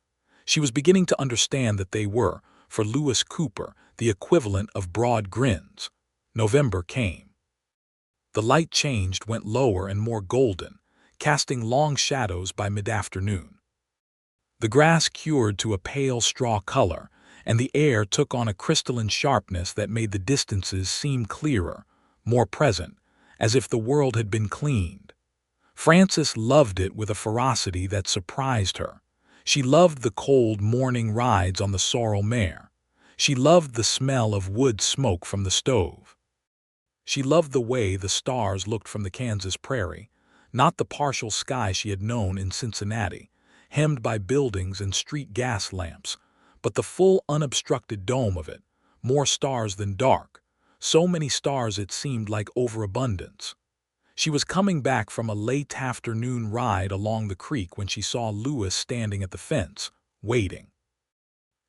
She was beginning to understand that they were, for Lewis Cooper, the equivalent of broad grins. November came. The light changed, went lower and more golden, casting long shadows by mid-afternoon. The grass cured to a pale straw color, and the air took on a crystalline sharpness that made the distances seem clearer, more present, as if the world had been cleaned. Frances loved it with a ferocity that surprised her. She loved the cold morning rides on the sorrel mare. She loved the smell of wood smoke from the stove. She loved the way the stars looked from the Kansas prairie, not the partial sky she had known in Cincinnati, hemmed by buildings and street gas lamps, but the full unobstructed dome of it, more stars than dark, so many stars it seemed like overabundance. She was coming back from a late afternoon ride along the creek when she saw Lewis standing at the fence, waiting.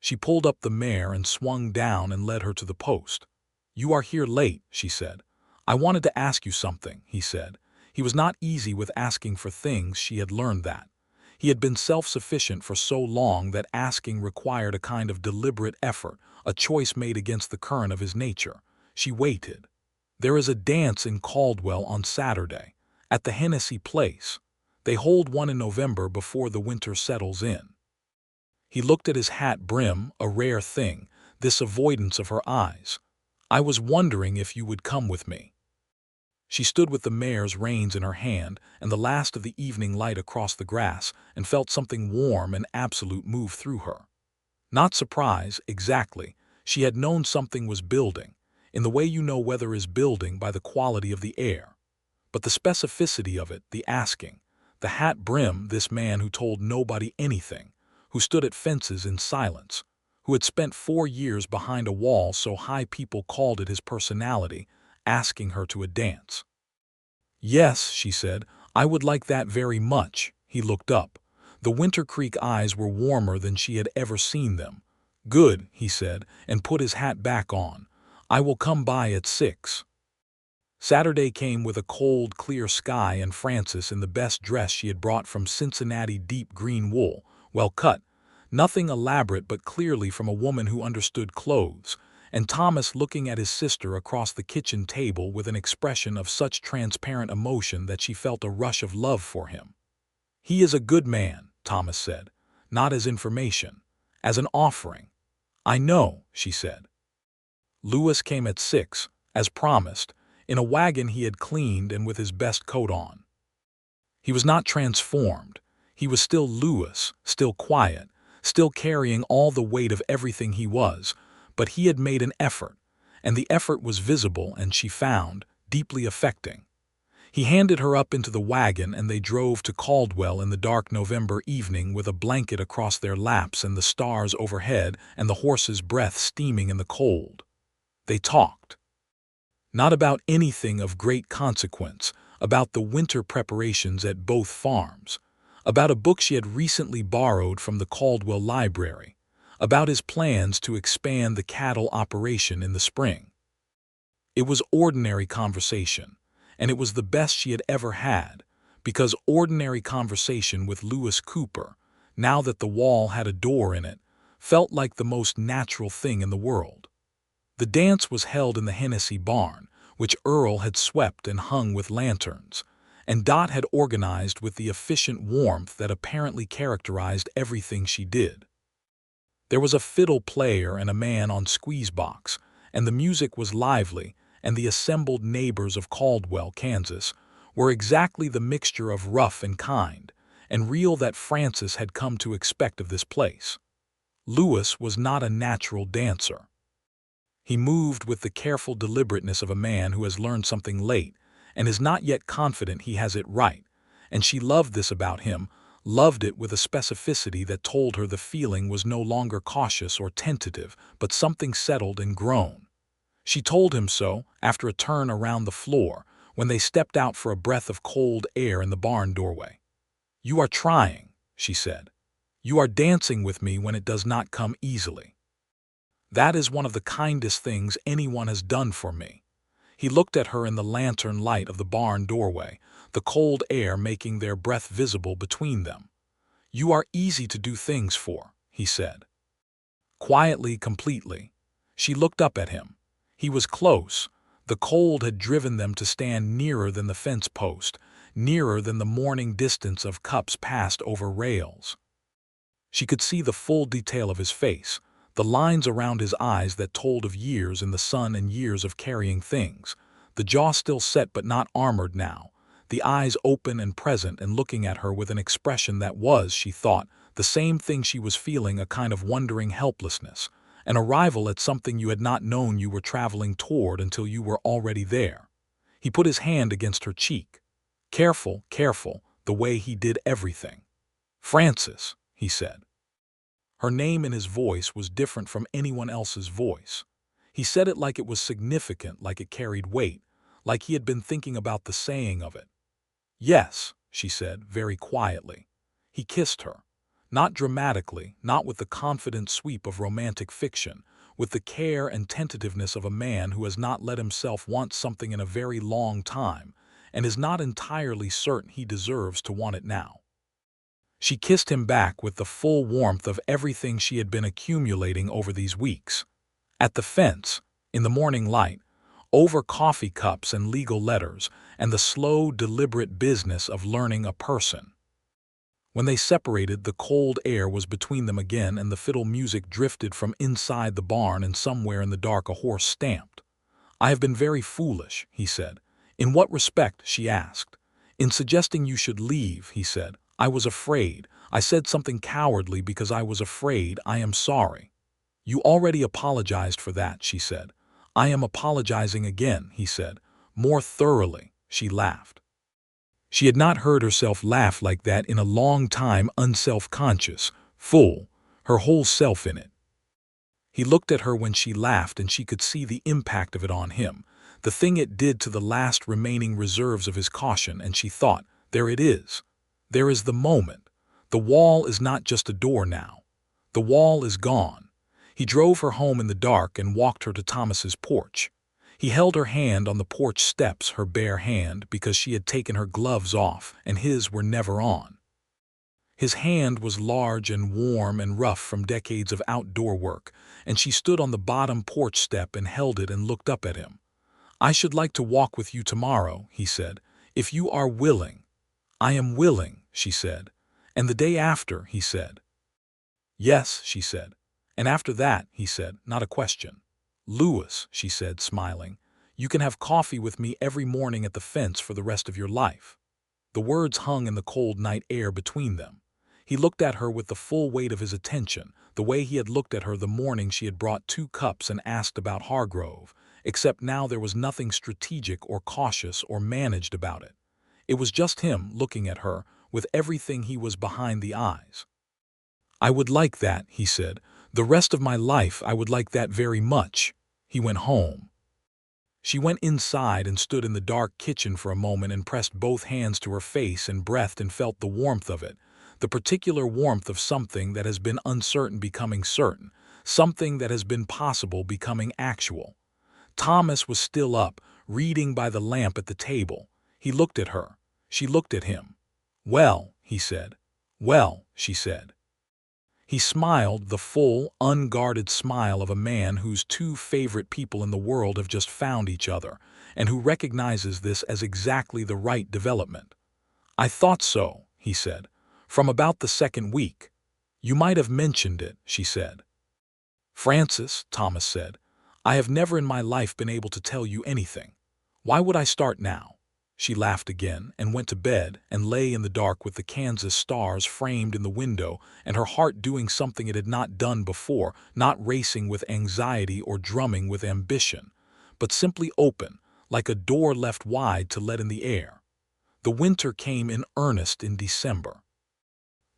She pulled up the mare and swung down and led her to the post. "You are here late," she said. "I wanted to ask you something," he said. He was not easy with asking for things, she had learned that. He had been self-sufficient for so long that asking required a kind of deliberate effort, a choice made against the current of his nature. She waited. "There is a dance in Caldwell on Saturday, at the Hennessy Place. They hold one in November before the winter settles in." He looked at his hat brim, a rare thing, this avoidance of her eyes. "I was wondering if you would come with me." She stood with the mare's reins in her hand and the last of the evening light across the grass and felt something warm and absolute move through her. Not surprise, exactly. She had known something was building, in the way you know weather is building by the quality of the air. But the specificity of it, the asking, the hat brim, this man who told nobody anything, who stood at fences in silence, who had spent 4 years behind a wall so high people called it his personality, asking her to a dance. "Yes," she said, "I would like that very much." He looked up. The Winter Creek eyes were warmer than she had ever seen them. "Good," he said, and put his hat back on. "I will come by at 6. Saturday came with a cold, clear sky and Frances in the best dress she had brought from Cincinnati, deep green wool, well cut, nothing elaborate but clearly from a woman who understood clothes, and Thomas looking at his sister across the kitchen table with an expression of such transparent emotion that she felt a rush of love for him. "He is a good man," Thomas said, "not as information, as an offering." "I know," she said. Lewis came at 6, as promised, in a wagon he had cleaned and with his best coat on. He was not transformed. He was still Lewis, still quiet, still carrying all the weight of everything he was, but he had made an effort, and the effort was visible and she found deeply affecting. He handed her up into the wagon and they drove to Caldwell in the dark November evening with a blanket across their laps and the stars overhead and the horse's breath steaming in the cold. They talked. Not about anything of great consequence, about the winter preparations at both farms, about a book she had recently borrowed from the Caldwell Library, about his plans to expand the cattle operation in the spring. It was ordinary conversation, and it was the best she had ever had, because ordinary conversation with Lewis Cooper, now that the wall had a door in it, felt like the most natural thing in the world. The dance was held in the Hennessy barn, which Earl had swept and hung with lanterns, and Dot had organized with the efficient warmth that apparently characterized everything she did. There was a fiddle player and a man on squeezebox, and the music was lively, and the assembled neighbors of Caldwell, Kansas, were exactly the mixture of rough and kind, and real that Frances had come to expect of this place. Lewis was not a natural dancer. He moved with the careful deliberateness of a man who has learned something late and is not yet confident he has it right, and she loved this about him, loved it with a specificity that told her the feeling was no longer cautious or tentative, but something settled and grown. She told him so after a turn around the floor, when they stepped out for a breath of cold air in the barn doorway. "You are trying," she said. "You are dancing with me when it does not come easily. That is one of the kindest things anyone has done for me." He looked at her in the lantern light of the barn doorway, the cold air making their breath visible between them. "You are easy to do things for," he said. Quietly, completely. She looked up at him. He was close. The cold had driven them to stand nearer than the fence post, nearer than the morning distance of cups passed over rails. She could see the full detail of his face, the lines around his eyes that told of years in the sun and years of carrying things, the jaw still set but not armored now, the eyes open and present and looking at her with an expression that was, she thought, the same thing she was feeling, a kind of wondering helplessness, an arrival at something you had not known you were traveling toward until you were already there. He put his hand against her cheek. Careful, careful, the way he did everything. "Frances," he said. Her name in his voice was different from anyone else's voice. He said it like it was significant, like it carried weight, like he had been thinking about the saying of it. "Yes," she said, very quietly. He kissed her. Not dramatically, not with the confident sweep of romantic fiction, with the care and tentativeness of a man who has not let himself want something in a very long time and is not entirely certain he deserves to want it now. She kissed him back with the full warmth of everything she had been accumulating over these weeks. At the fence, in the morning light, over coffee cups and legal letters, and the slow, deliberate business of learning a person. When they separated, the cold air was between them again, and the fiddle music drifted from inside the barn, and somewhere in the dark a horse stamped. "I have been very foolish," he said. "In what respect?" she asked. "In suggesting you should leave," he said. "I was afraid. I said something cowardly because I was afraid. I am sorry." "You already apologized for that," she said. "I am apologizing again," he said. "More thoroughly." She laughed. She had not heard herself laugh like that in a long time, unself-conscious, full, her whole self in it. He looked at her when she laughed, and she could see the impact of it on him, the thing it did to the last remaining reserves of his caution, and she thought, there it is. There is the moment. The wall is not just a door now. The wall is gone. He drove her home in the dark and walked her to Thomas's porch. He held her hand on the porch steps, her bare hand, because she had taken her gloves off, and his were never on. His hand was large and warm and rough from decades of outdoor work, and she stood on the bottom porch step and held it and looked up at him. "I should like to walk with you tomorrow," he said, "if you are willing." "I am willing," she said. "And the day after," he said. "Yes," she said. "And after that," he said, not a question. "Louis," she said, smiling, "you can have coffee with me every morning at the fence for the rest of your life." The words hung in the cold night air between them. He looked at her with the full weight of his attention, the way he had looked at her the morning she had brought 2 cups and asked about Hargrove, except now there was nothing strategic or cautious or managed about it. It was just him looking at her, with everything he was behind the eyes. "I would like that," he said. "The rest of my life I would like that very much." He went home. She went inside and stood in the dark kitchen for a moment and pressed both hands to her face and breathed and felt the warmth of it, the particular warmth of something that has been uncertain becoming certain, something that has been possible becoming actual. Thomas was still up, reading by the lamp at the table. He looked at her. She looked at him. "Well," he said. "Well," she said. He smiled, the full, unguarded smile of a man whose 2 favorite people in the world have just found each other, and who recognizes this as exactly the right development. "I thought so," he said, "from about the 2nd week. You might have mentioned it," she said. "Frances," Thomas said, "I have never in my life been able to tell you anything. Why would I start now?" She laughed again and went to bed and lay in the dark with the Kansas stars framed in the window and her heart doing something it had not done before, not racing with anxiety or drumming with ambition, but simply open, like a door left wide to let in the air. The winter came in earnest in December.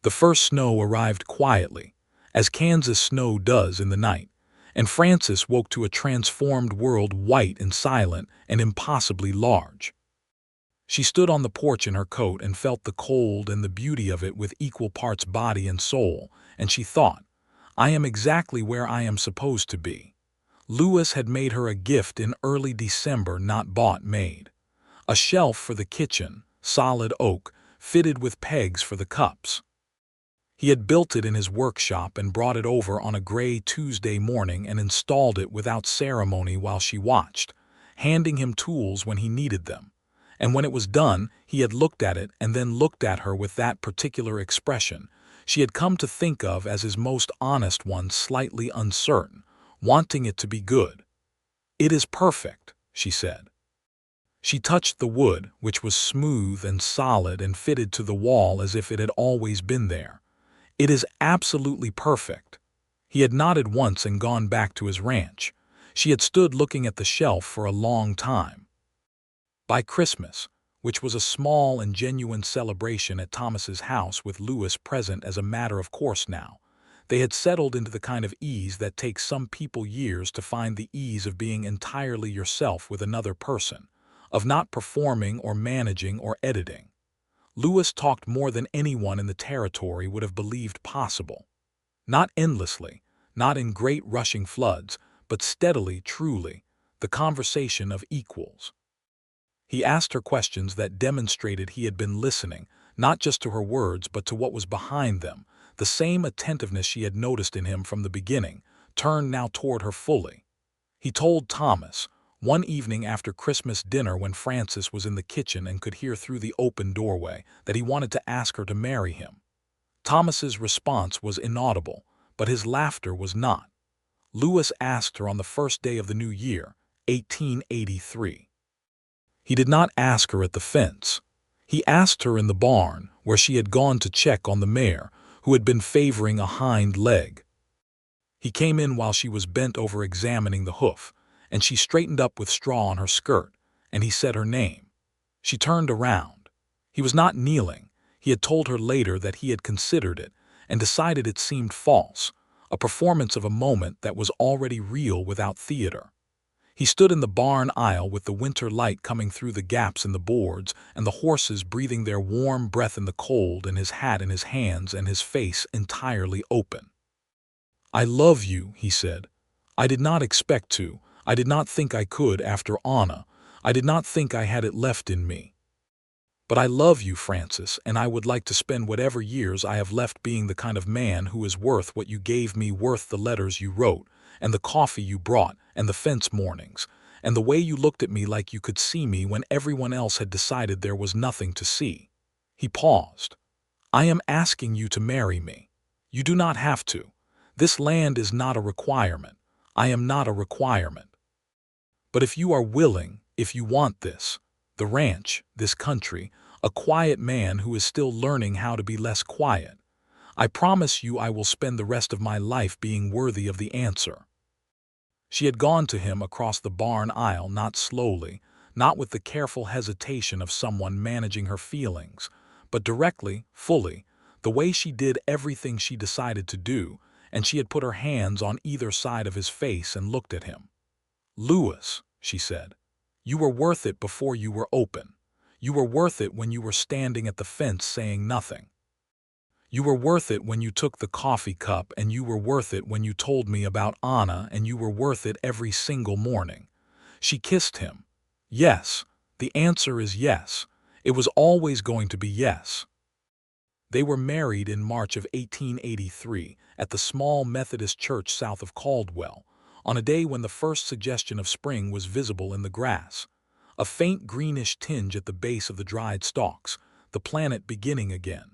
The first snow arrived quietly, as Kansas snow does in the night, and Frances woke to a transformed world, white and silent and impossibly large. She stood on the porch in her coat and felt the cold and the beauty of it with equal parts body and soul, and she thought, "I am exactly where I am supposed to be." Louis had made her a gift in early December, not bought, made. A shelf for the kitchen, solid oak, fitted with pegs for the cups. He had built it in his workshop and brought it over on a gray Tuesday morning and installed it without ceremony while she watched, handing him tools when he needed them. And when it was done, he had looked at it and then looked at her with that particular expression she had come to think of as his most honest one, slightly uncertain, wanting it to be good. "It is perfect," she said. She touched the wood, which was smooth and solid and fitted to the wall as if it had always been there. "It is absolutely perfect." He had nodded once and gone back to his ranch. She had stood looking at the shelf for a long time. By Christmas, which was a small and genuine celebration at Thomas's house with Lewis present as a matter of course now, they had settled into the kind of ease that takes some people years to find, the ease of being entirely yourself with another person, of not performing or managing or editing. Lewis talked more than anyone in the territory would have believed possible. Not endlessly, not in great rushing floods, but steadily, truly, the conversation of equals. He asked her questions that demonstrated he had been listening, not just to her words but to what was behind them. The same attentiveness she had noticed in him from the beginning turned now toward her fully. He told Thomas, one evening after Christmas dinner when Francis was in the kitchen and could hear through the open doorway, that he wanted to ask her to marry him. Thomas's response was inaudible, but his laughter was not. Lewis asked her on the first day of the new year, 1883. He did not ask her at the fence. He asked her in the barn, where she had gone to check on the mare, who had been favoring a hind leg. He came in while she was bent over examining the hoof, and she straightened up with straw on her skirt, and he said her name. She turned around. He was not kneeling. He had told her later that he had considered it, and decided it seemed false, a performance of a moment that was already real without theater. He stood in the barn aisle with the winter light coming through the gaps in the boards and the horses breathing their warm breath in the cold, and his hat in his hands and his face entirely open. "I love you," he said. "I did not expect to. I did not think I could after Anna. I did not think I had it left in me. But I love you, Francis, and I would like to spend whatever years I have left being the kind of man who is worth what you gave me, worth the letters you wrote, and the coffee you brought, and the fence mornings, and the way you looked at me like you could see me when everyone else had decided there was nothing to see." He paused. "I am asking you to marry me. You do not have to. This land is not a requirement. I am not a requirement. But if you are willing, if you want this, the ranch, this country, a quiet man who is still learning how to be less quiet, I promise you I will spend the rest of my life being worthy of the answer." She had gone to him across the barn aisle, not slowly, not with the careful hesitation of someone managing her feelings, but directly, fully, the way she did everything she decided to do, and she had put her hands on either side of his face and looked at him. "Lewis," she said, "you were worth it before you were open. You were worth it when you were standing at the fence saying nothing. You were worth it when you took the coffee cup, and you were worth it when you told me about Anna, and you were worth it every single morning." She kissed him. "Yes, the answer is yes. It was always going to be yes." They were married in March of 1883 at the small Methodist church south of Caldwell, on a day when the first suggestion of spring was visible in the grass, a faint greenish tinge at the base of the dried stalks, the planet beginning again.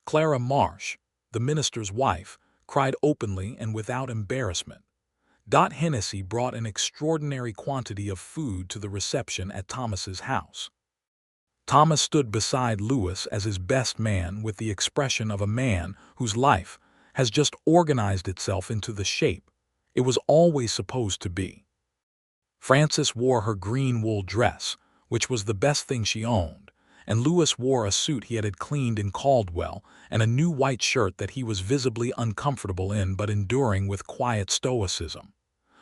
Clara Marsh, the minister's wife, cried openly and without embarrassment. Dot Hennessy brought an extraordinary quantity of food to the reception at Thomas's house. Thomas stood beside Lewis as his best man, with the expression of a man whose life has just organized itself into the shape it was always supposed to be. Frances wore her green wool dress, which was the best thing she owned, and Lewis wore a suit he had cleaned in Caldwell and a new white shirt that he was visibly uncomfortable in but enduring with quiet stoicism.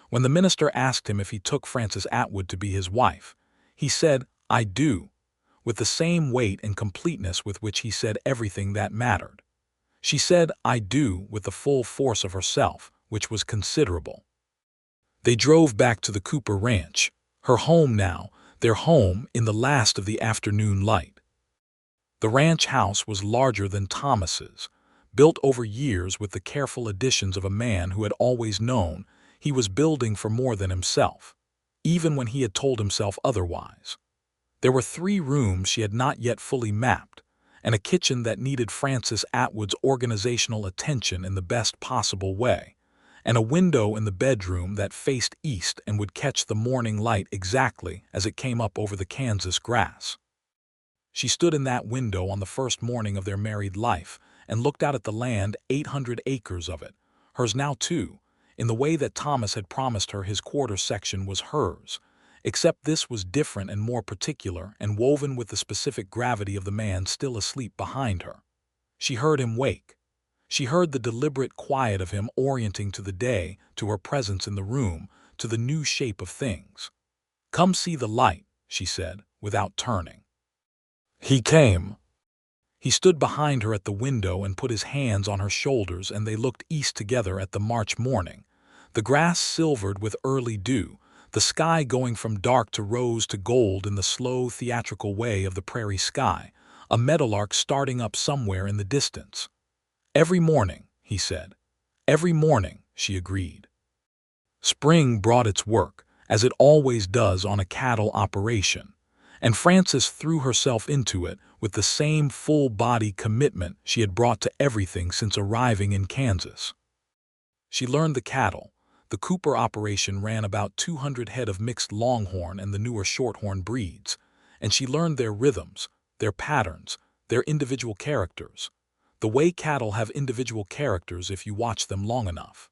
When the minister asked him if he took Frances Atwood to be his wife, he said, "I do," with the same weight and completeness with which he said everything that mattered. She said, "I do," with the full force of herself, which was considerable. They drove back to the Cooper Ranch, her home now, their home in the last of the afternoon light. The ranch house was larger than Thomas's, built over years with the careful additions of a man who had always known he was building for more than himself, even when he had told himself otherwise. There were 3 rooms she had not yet fully mapped, and a kitchen that needed Francis Atwood's organizational attention in the best possible way, and a window in the bedroom that faced east and would catch the morning light exactly as it came up over the Kansas grass. She stood in that window on the first morning of their married life and looked out at the land, 800 acres of it, hers now too, in the way that Thomas had promised her his quarter section was hers, except this was different and more particular and woven with the specific gravity of the man still asleep behind her. She heard him wake. She heard the deliberate quiet of him orienting to the day, to her presence in the room, to the new shape of things. "Come see the light," she said, without turning. He came. He stood behind her at the window and put his hands on her shoulders, and they looked east together at the March morning, the grass silvered with early dew, the sky going from dark to rose to gold in the slow, theatrical way of the prairie sky, a meadowlark starting up somewhere in the distance. "Every morning," he said. "Every morning," she agreed. Spring brought its work, as it always does on a cattle operation, and Frances threw herself into it with the same full-body commitment she had brought to everything since arriving in Kansas. She learned the cattle. The Cooper operation ran about 200 head of mixed longhorn and the newer shorthorn breeds, and she learned their rhythms, their patterns, their individual characters, the way cattle have individual characters if you watch them long enough.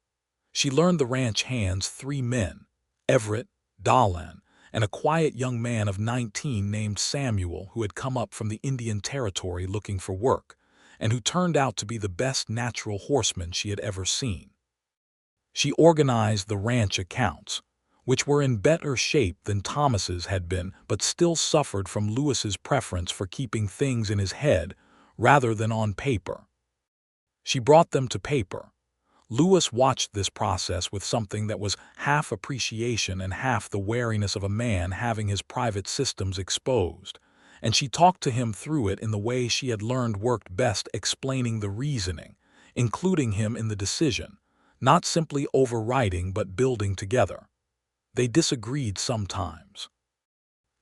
She learned the ranch hands, 3 men, Everett, Dahlan, and a quiet young man of 19 named Samuel who had come up from the Indian Territory looking for work, and who turned out to be the best natural horseman she had ever seen. She organized the ranch accounts, which were in better shape than Thomas's had been but still suffered from Lewis's preference for keeping things in his head rather than on paper. She brought them to paper. Lewis watched this process with something that was half appreciation and half the wariness of a man having his private systems exposed, and she talked to him through it in the way she had learned worked best, explaining the reasoning, including him in the decision, not simply overriding but building together. They disagreed sometimes.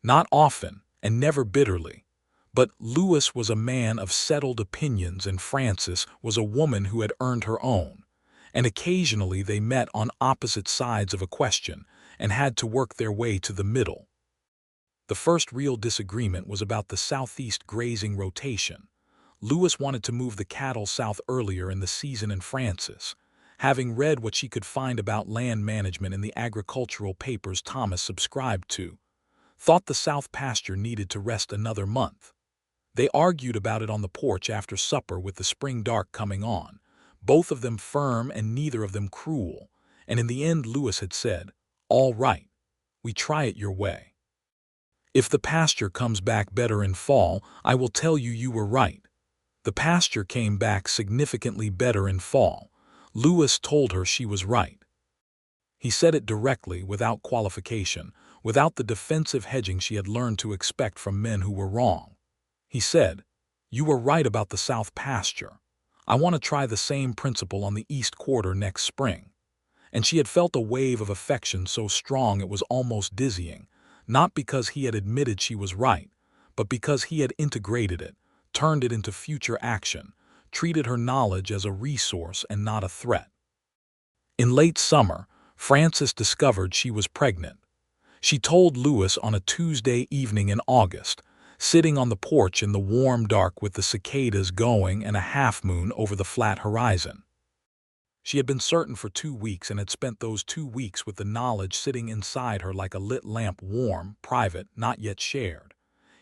Not often, and never bitterly. But Lewis was a man of settled opinions and Frances was a woman who had earned her own, and occasionally they met on opposite sides of a question and had to work their way to the middle. The first real disagreement was about the southeast grazing rotation. Lewis wanted to move the cattle south earlier in the season, and Frances, having read what she could find about land management in the agricultural papers Thomas subscribed to, thought the south pasture needed to rest another month. They argued about it on the porch after supper with the spring dark coming on, both of them firm and neither of them cruel, and in the end Lewis had said, "All right, we try it your way. If the pasture comes back better in fall, I will tell you you were right." The pasture came back significantly better in fall. Lewis told her she was right. He said it directly, without qualification, without the defensive hedging she had learned to expect from men who were wrong. He said, "You were right about the south pasture. I want to try the same principle on the east quarter next spring." And she had felt a wave of affection so strong it was almost dizzying, not because he had admitted she was right, but because he had integrated it, turned it into future action, treated her knowledge as a resource and not a threat. In late summer, Frances discovered she was pregnant. She told Lewis on a Tuesday evening in August, sitting on the porch in the warm dark with the cicadas going and a half-moon over the flat horizon. She had been certain for 2 weeks and had spent those 2 weeks with the knowledge sitting inside her like a lit lamp, warm, private, not yet shared.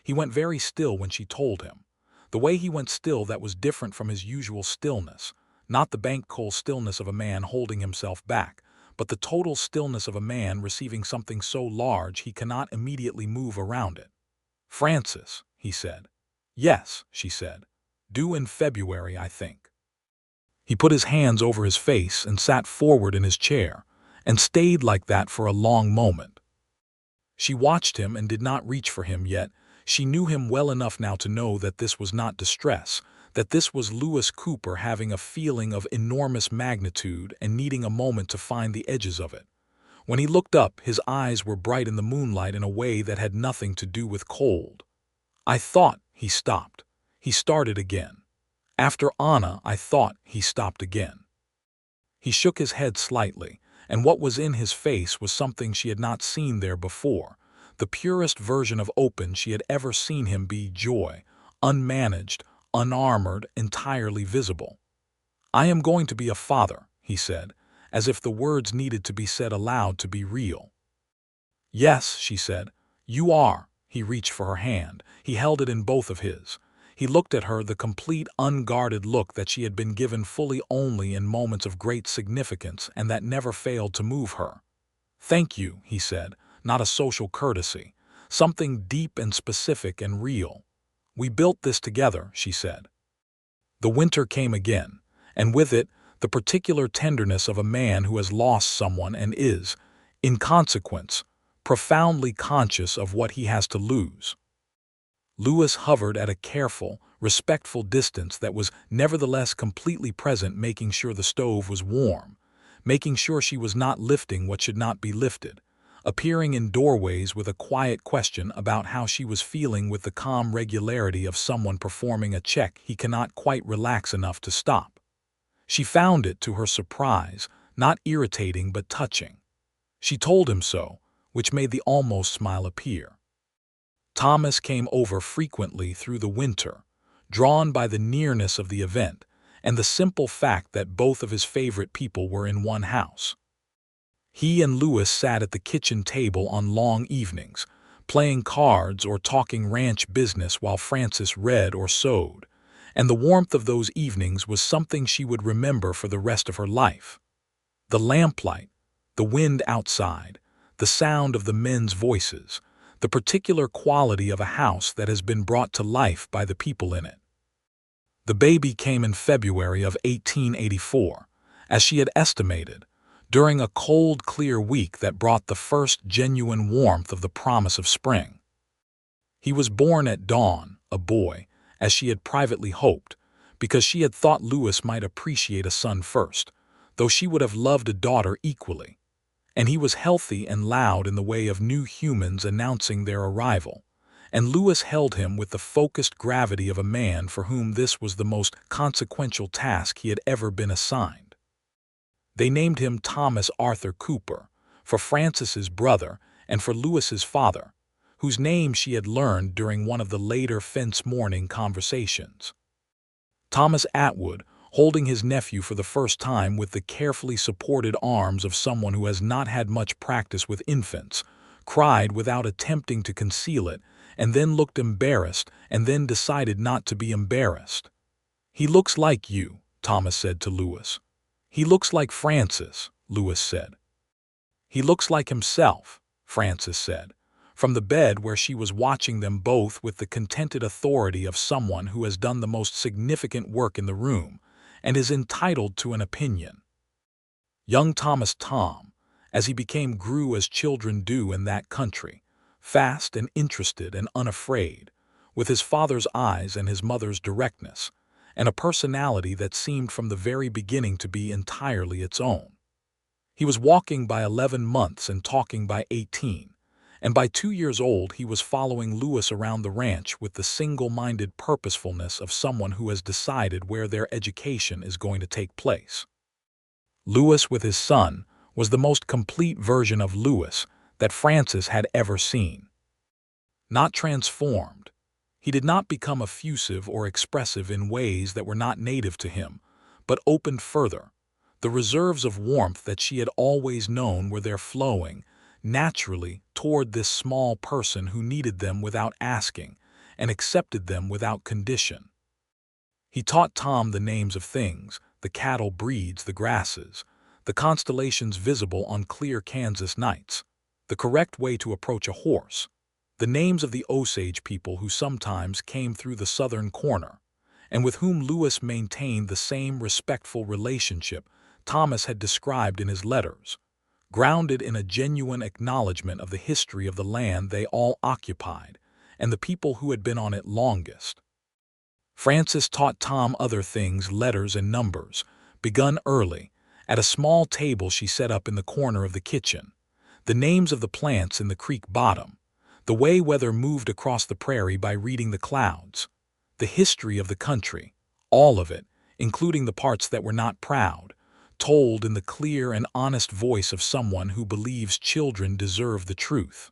He went very still when she told him. The way he went still that was different from his usual stillness, not the bank coal stillness of a man holding himself back, but the total stillness of a man receiving something so large he cannot immediately move around it. "Frances," he said. "Yes," she said. "Due in February, I think." He put his hands over his face and sat forward in his chair, and stayed like that for a long moment. She watched him and did not reach for him yet. She knew him well enough now to know that this was not distress, that this was Lewis Cooper having a feeling of enormous magnitude and needing a moment to find the edges of it. When he looked up, his eyes were bright in the moonlight in a way that had nothing to do with cold. "I thought," he stopped. He started again. "After Anna, I thought," he stopped again. He shook his head slightly, and what was in his face was something she had not seen there before, the purest version of open she had ever seen him be: joy, unmanaged, unarmored, entirely visible. "I am going to be a father," he said, as if the words needed to be said aloud to be real. "Yes," she said, "you are." He reached for her hand. He held it in both of his. He looked at her, the complete, unguarded look that she had been given fully only in moments of great significance and that never failed to move her. "Thank you," he said, not a social courtesy, something deep and specific and real. "We built this together," she said. The winter came again, and with it, the particular tenderness of a man who has lost someone and is, in consequence, profoundly conscious of what he has to lose. Louis hovered at a careful, respectful distance that was nevertheless completely present, making sure the stove was warm, making sure she was not lifting what should not be lifted, appearing in doorways with a quiet question about how she was feeling with the calm regularity of someone performing a check he cannot quite relax enough to stop. She found it, to her surprise, not irritating but touching. She told him so, which made the almost smile appear. Thomas came over frequently through the winter, drawn by the nearness of the event and the simple fact that both of his favorite people were in one house. He and Louis sat at the kitchen table on long evenings, playing cards or talking ranch business while Frances read or sewed, and the warmth of those evenings was something she would remember for the rest of her life. The lamplight, the wind outside, the sound of the men's voices, the particular quality of a house that has been brought to life by the people in it. The baby came in February of 1884, as she had estimated, during a cold, clear week that brought the first genuine warmth of the promise of spring. He was born at dawn, a boy, as she had privately hoped, because she had thought Louis might appreciate a son first, though she would have loved a daughter equally. And he was healthy and loud in the way of new humans announcing their arrival, and Louis held him with the focused gravity of a man for whom this was the most consequential task he had ever been assigned. They named him Thomas Arthur Cooper, for Frances's brother and for Louis's father, whose name she had learned during one of the later fence morning conversations. Thomas Atwood, holding his nephew for the first time with the carefully supported arms of someone who has not had much practice with infants, cried without attempting to conceal it, and then looked embarrassed and then decided not to be embarrassed. "He looks like you," Thomas said to Louis. "He looks like Frances," Louis said. "He looks like himself," Frances said, from the bed where she was watching them both with the contented authority of someone who has done the most significant work in the room and is entitled to an opinion. Young Thomas Tom, as he became, grew as children do in that country, fast and interested and unafraid, with his father's eyes and his mother's directness, and a personality that seemed from the very beginning to be entirely its own. He was walking by 11 months and talking by 18, and by 2 years old he was following Louis around the ranch with the single-minded purposefulness of someone who has decided where their education is going to take place. Louis with his son was the most complete version of Louis that Frances had ever seen. Not transformed. He did not become effusive or expressive in ways that were not native to him, but opened further. The reserves of warmth that she had always known were there, flowing naturally toward this small person who needed them without asking and accepted them without condition. He taught Tom the names of things, the cattle breeds, the grasses, the constellations visible on clear Kansas nights, the correct way to approach a horse, the names of the Osage people who sometimes came through the southern corner, and with whom Louis maintained the same respectful relationship Thomas had described in his letters, grounded in a genuine acknowledgement of the history of the land they all occupied and the people who had been on it longest. Frances taught Tom other things, letters and numbers, begun early, at a small table she set up in the corner of the kitchen, the names of the plants in the creek bottom, the way weather moved across the prairie by reading the clouds, the history of the country, all of it, including the parts that were not proud, told in the clear and honest voice of someone who believes children deserve the truth.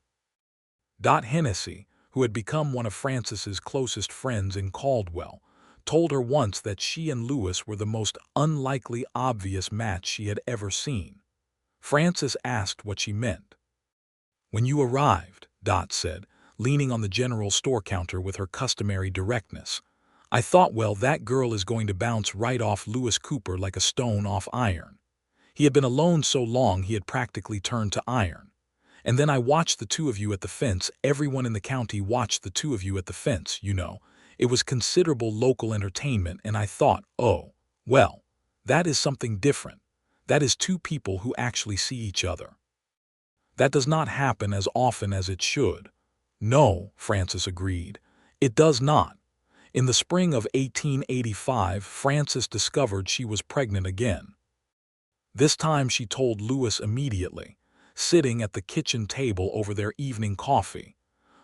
Hennessy, who had become one of Frances's closest friends in Caldwell, told her once that she and Lewis were the most unlikely obvious match she had ever seen. Frances asked what she meant. "When you arrived," Dot said, leaning on the general store counter with her customary directness, "I thought, well, that girl is going to bounce right off Lewis Cooper like a stone off iron. He had been alone so long he had practically turned to iron. And then I watched the two of you at the fence. Everyone in the county watched the two of you at the fence, you know. It was considerable local entertainment, and I thought, oh, well, that is something different. That is two people who actually see each other. That does not happen as often as it should." "No," Frances agreed, "it does not." In the spring of 1885, Frances discovered she was pregnant again. This time she told Lewis immediately, sitting at the kitchen table over their evening coffee.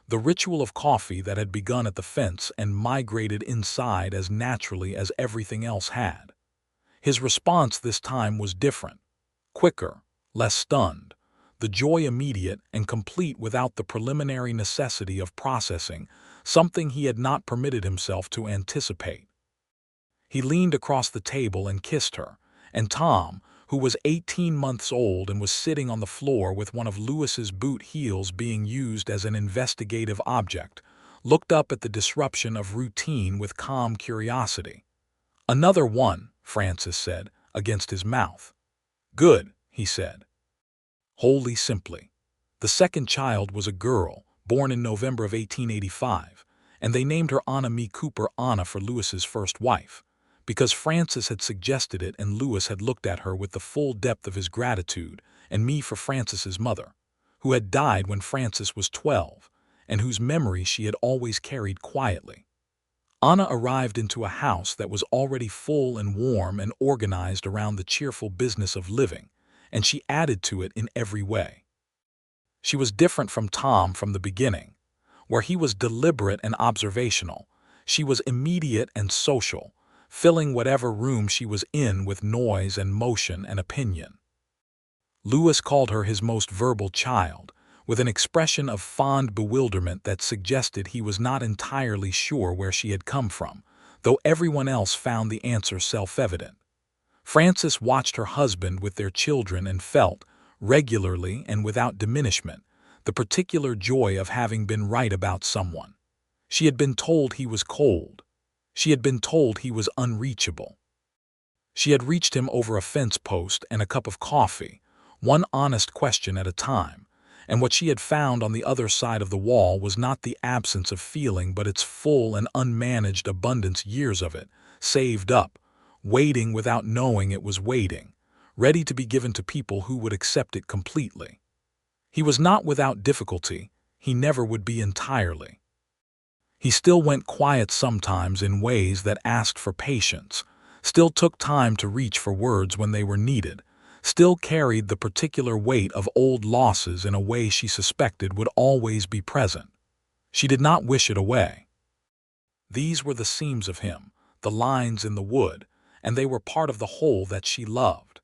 The ritual of coffee that had begun at the fence and migrated inside as naturally as everything else had. His response this time was different, quicker, less stunned, the joy immediate and complete without the preliminary necessity of processing, something he had not permitted himself to anticipate. He leaned across the table and kissed her, and Tom, who was 18 months old and was sitting on the floor with one of Lewis's boot heels being used as an investigative object, looked up at the disruption of routine with calm curiosity. "Another one," Frances said, against his mouth. "Good," he said. Wholly simply. The second child was a girl, born in November of 1885, and they named her Anna Mee Cooper Anna for Lewis's first wife, because Frances had suggested it and Lewis had looked at her with the full depth of his gratitude, and Mee for Frances's mother, who had died when Frances was 12, and whose memory she had always carried quietly. Anna arrived into a house that was already full and warm and organized around the cheerful business of living, and she added to it in every way. She was different from Tom from the beginning. Where he was deliberate and observational, she was immediate and social, filling whatever room she was in with noise and motion and opinion. Lewis called her his most verbal child, with an expression of fond bewilderment that suggested he was not entirely sure where she had come from, though everyone else found the answer self-evident. Frances watched her husband with their children and felt, regularly and without diminishment, the particular joy of having been right about someone. She had been told he was cold. She had been told he was unreachable. She had reached him over a fence post and a cup of coffee, one honest question at a time, and what she had found on the other side of the wall was not the absence of feeling but its full and unmanaged abundance, years of it, saved up, waiting without knowing it was waiting, ready to be given to people who would accept it completely. He was not without difficulty. He never would be entirely. He still went quiet sometimes in ways that asked for patience, still took time to reach for words when they were needed, still carried the particular weight of old losses in a way she suspected would always be present. She did not wish it away. These were the seams of him, the lines in the wood, and they were part of the whole that she loved.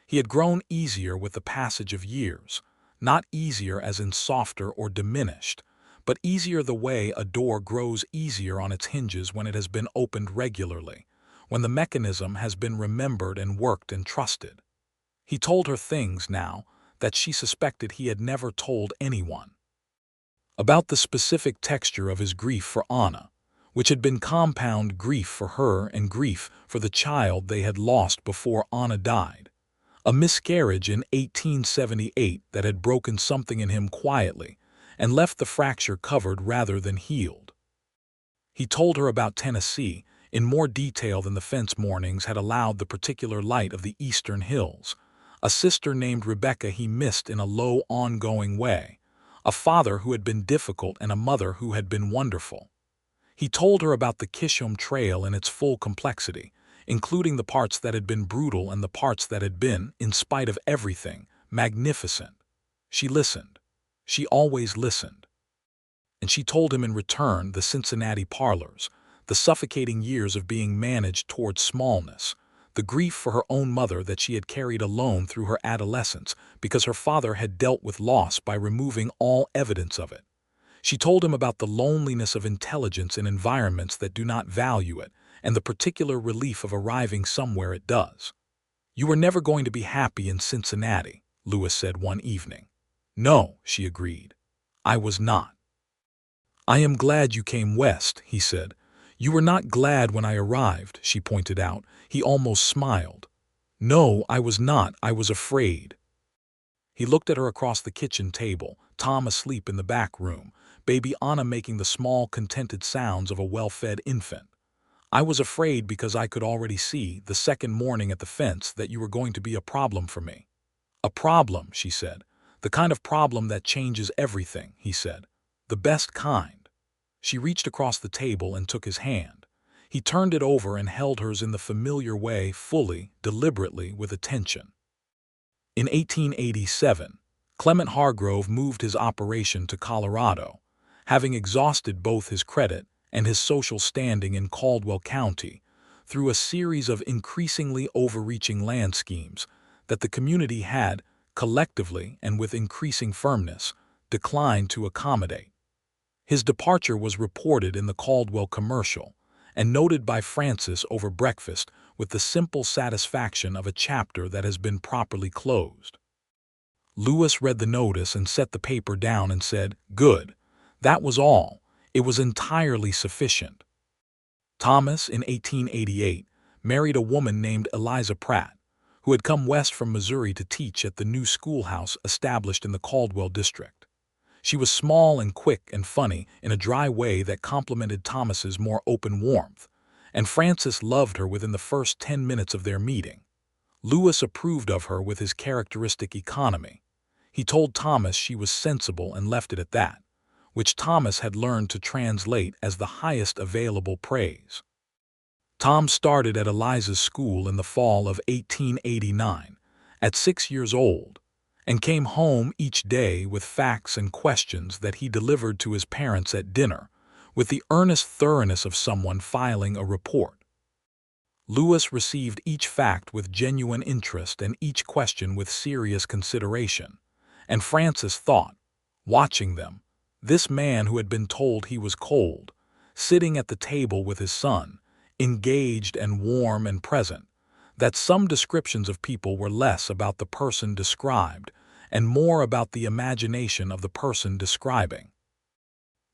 He had grown easier with the passage of years, not easier as in softer or diminished, but easier the way a door grows easier on its hinges when it has been opened regularly, when the mechanism has been remembered and worked and trusted. He told her things now that she suspected he had never told anyone. About the specific texture of his grief for Anna, which had been compound grief for her and grief for the child they had lost before Anna died. A miscarriage in 1878 that had broken something in him quietly and left the fracture covered rather than healed. He told her about Tennessee in more detail than the fence mornings had allowed the particular light of the eastern hills, a sister named Rebecca he missed in a low, ongoing way, a father who had been difficult and a mother who had been wonderful. He told her about the Kishom Trail in its full complexity, including the parts that had been brutal and the parts that had been, in spite of everything, magnificent. She listened. She always listened. And she told him in return the Cincinnati parlors, the suffocating years of being managed toward smallness, the grief for her own mother that she had carried alone through her adolescence because her father had dealt with loss by removing all evidence of it. She told him about the loneliness of intelligence in environments that do not value it and the particular relief of arriving somewhere it does. "You were never going to be happy in Cincinnati," Lewis said one evening. "No," she agreed. "I was not." "I am glad you came west," he said. "You were not glad when I arrived," she pointed out. He almost smiled. "No, I was not. I was afraid." He looked at her across the kitchen table, Tom asleep in the back room, baby Anna making the small, contented sounds of a well-fed infant. "I was afraid because I could already see, the second morning at the fence, that you were going to be a problem for me." "A problem," she said. "The kind of problem that changes everything," he said. "The best kind." She reached across the table and took his hand. He turned it over and held hers in the familiar way, fully, deliberately, with attention. In 1887, Clement Hargrove moved his operation to Colorado, having exhausted both his credit and his social standing in Caldwell County through a series of increasingly overreaching land schemes that the community had, collectively and with increasing firmness, declined to accommodate. His departure was reported in the Caldwell Commercial and noted by Francis over breakfast with the simple satisfaction of a chapter that has been properly closed. Lewis read the notice and set the paper down and said, "Good. That was all. It was entirely sufficient." Thomas, in 1888, married a woman named Eliza Pratt, who had come west from Missouri to teach at the new schoolhouse established in the Caldwell district. She was small and quick and funny in a dry way that complemented Thomas's more open warmth, and Francis loved her within the first 10 minutes of their meeting. Lewis approved of her with his characteristic economy. He told Thomas she was sensible and left it at that, which Thomas had learned to translate as the highest available praise. Tom started at Eliza's school in the fall of 1889, at 6 years old, and came home each day with facts and questions that he delivered to his parents at dinner, with the earnest thoroughness of someone filing a report. Lewis received each fact with genuine interest and each question with serious consideration, and Francis thought, watching them, this man who had been told he was cold, sitting at the table with his son, engaged and warm and present, that some descriptions of people were less about the person described and more about the imagination of the person describing.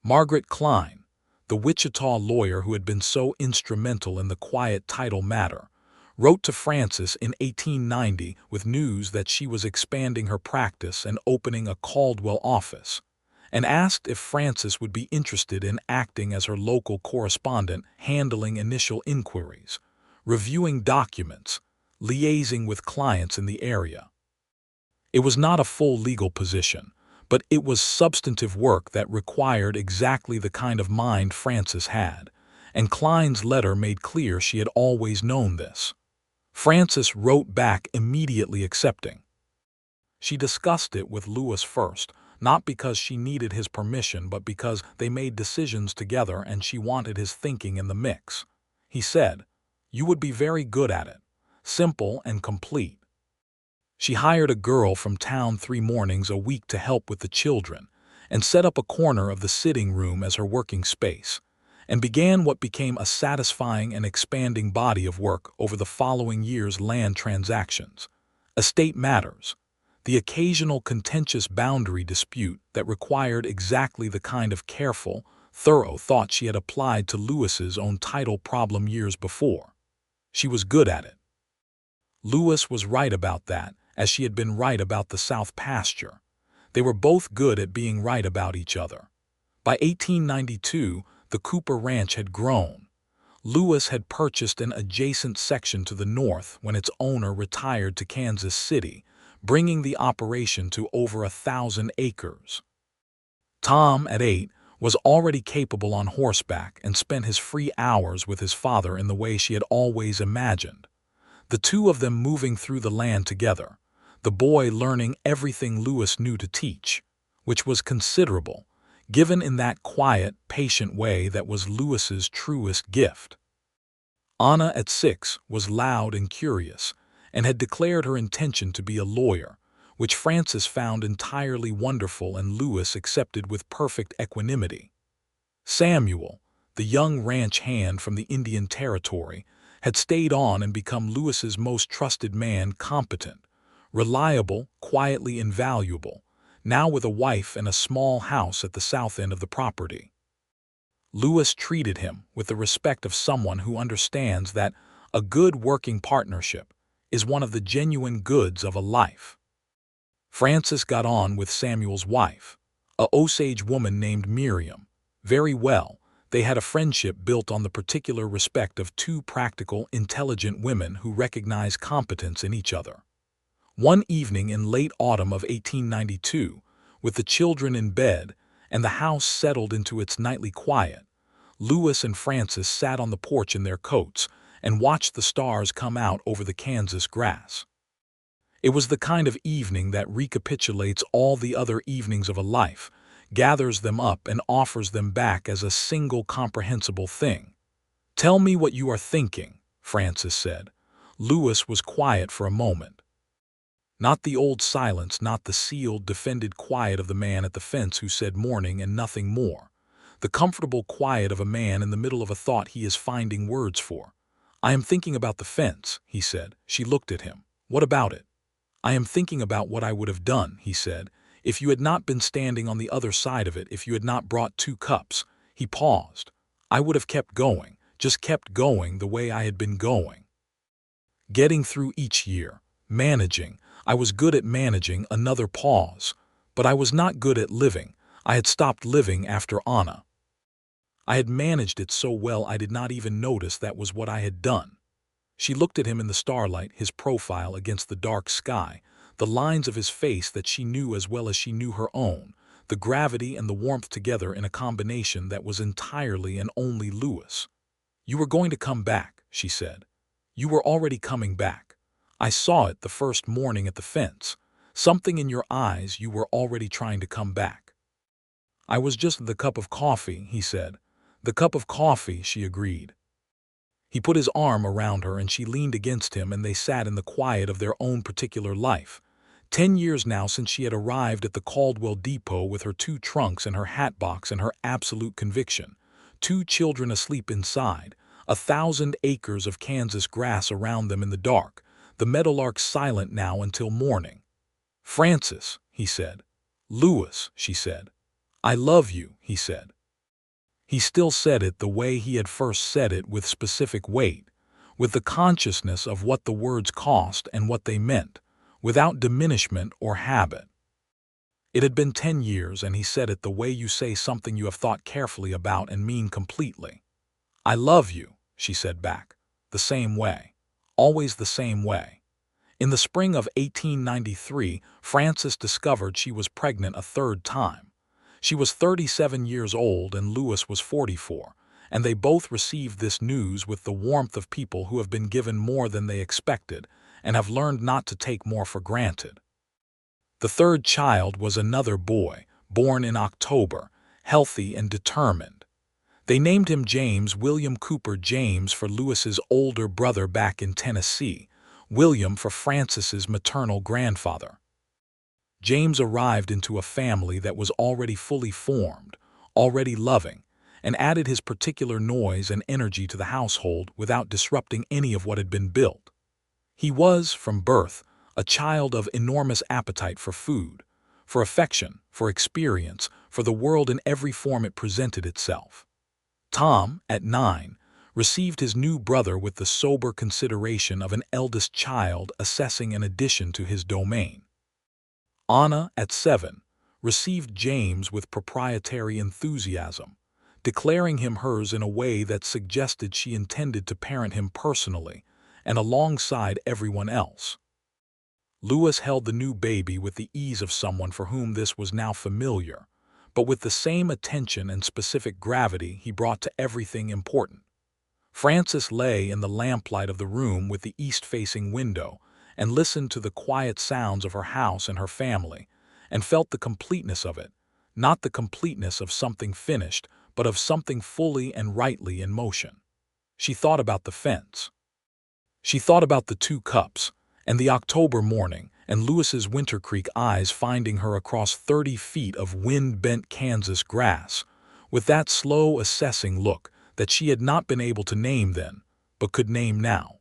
Margaret Klein, the Wichita lawyer who had been so instrumental in the quiet title matter, wrote to Francis in 1890 with news that she was expanding her practice and opening a Caldwell office, and asked if Francis would be interested in acting as her local correspondent, handling initial inquiries, reviewing documents, liaising with clients in the area. It was not a full legal position, but it was substantive work that required exactly the kind of mind Francis had, and Klein's letter made clear she had always known this. Francis wrote back immediately accepting. She discussed it with Lewis first, not because she needed his permission but because they made decisions together and she wanted his thinking in the mix. He said, "You would be very good at it. Simple and complete." She hired a girl from town 3 mornings a week to help with the children and set up a corner of the sitting room as her working space, and began what became a satisfying and expanding body of work over the following year's land transactions, estate matters, the occasional contentious boundary dispute that required exactly the kind of careful, thorough thought she had applied to Lewis's own title problem years before. She was good at it. Lewis was right about that, as she had been right about the South pasture. They were both good at being right about each other. By 1892, the Cooper Ranch had grown. Lewis had purchased an adjacent section to the north when its owner retired to Kansas City, bringing the operation to over 1,000 acres. Tom, at 8, was already capable on horseback and spent his free hours with his father in the way she had always imagined. The two of them moving through the land together, the boy learning everything Louis knew to teach, which was considerable, given in that quiet, patient way that was Louis's truest gift. Anna, at 6, was loud and curious, and had declared her intention to be a lawyer, which Francis found entirely wonderful and Louis accepted with perfect equanimity. Samuel, the young ranch hand from the Indian Territory, had stayed on and become Louis's most trusted man, competent, reliable, quietly invaluable, now with a wife and a small house at the south end of the property. Louis treated him with the respect of someone who understands that a good working partnership is one of the genuine goods of a life. Francis got on with Samuel's wife, a Osage woman named Miriam, very well. They had a friendship built on the particular respect of two practical, intelligent women who recognize competence in each other. One evening in late autumn of 1892, with the children in bed and the house settled into its nightly quiet, Louis and Francis sat on the porch in their coats and watched the stars come out over the Kansas grass. It was the kind of evening that recapitulates all the other evenings of a life, gathers them up and offers them back as a single comprehensible thing. "Tell me what you are thinking," Francis said. Louis was quiet for a moment. Not the old silence, not the sealed, defended quiet of the man at the fence who said morning and nothing more. The comfortable quiet of a man in the middle of a thought he is finding words for. "I am thinking about the fence," he said. She looked at him. "What about it?" "I am thinking about what I would have done," he said, "if you had not been standing on the other side of it, if you had not brought 2 cups." He paused. "I would have kept going, just kept going the way I had been going. Getting through each year, managing. I was good at managing." Another pause. "But I was not good at living. I had stopped living after Anna. I had managed it so well I did not even notice that was what I had done." She looked at him in the starlight, his profile against the dark sky, the lines of his face that she knew as well as she knew her own, the gravity and the warmth together in a combination that was entirely and only Louis. "You were going to come back," she said. "You were already coming back. I saw it the first morning at the fence. Something in your eyes, you were already trying to come back." "I was just the cup of coffee," he said. "The cup of coffee," she agreed. He put his arm around her and she leaned against him and they sat in the quiet of their own particular life. 10 years now since she had arrived at the Caldwell depot with her 2 trunks and her hat box and her absolute conviction. 2 children asleep inside, 1,000 acres of Kansas grass around them in the dark, the meadowlark silent now until morning. "Francis," he said. "Louis," she said. "I love you," he said. He still said it the way he had first said it, with specific weight, with the consciousness of what the words cost and what they meant, without diminishment or habit. It had been 10 years and he said it the way you say something you have thought carefully about and mean completely. "I love you," she said back. The same way. Always the same way. In the spring of 1893, Frances discovered she was pregnant a 3rd time. She was 37 years old and Louis was 44, and they both received this news with the warmth of people who have been given more than they expected and have learned not to take more for granted. The 3rd child was another boy, born in October, healthy and determined. They named him James William Cooper James for Louis's older brother back in Tennessee, William for Frances's maternal grandfather. James arrived into a family that was already fully formed, already loving, and added his particular noise and energy to the household without disrupting any of what had been built. He was, from birth, a child of enormous appetite for food, for affection, for experience, for the world in every form it presented itself. Tom, at 9, received his new brother with the sober consideration of an eldest child assessing an addition to his domain. Anna, at 7, received James with proprietary enthusiasm, declaring him hers in a way that suggested she intended to parent him personally and alongside everyone else. Louis held the new baby with the ease of someone for whom this was now familiar, but with the same attention and specific gravity he brought to everything important. Frances lay in the lamplight of the room with the east-facing window, and listened to the quiet sounds of her house and her family, and felt the completeness of it, not the completeness of something finished, but of something fully and rightly in motion. She thought about the fence. She thought about the 2 cups, and the October morning, and Lewis's Winter Creek eyes finding her across 30 feet of wind-bent Kansas grass, with that slow, assessing look that she had not been able to name then, but could name now.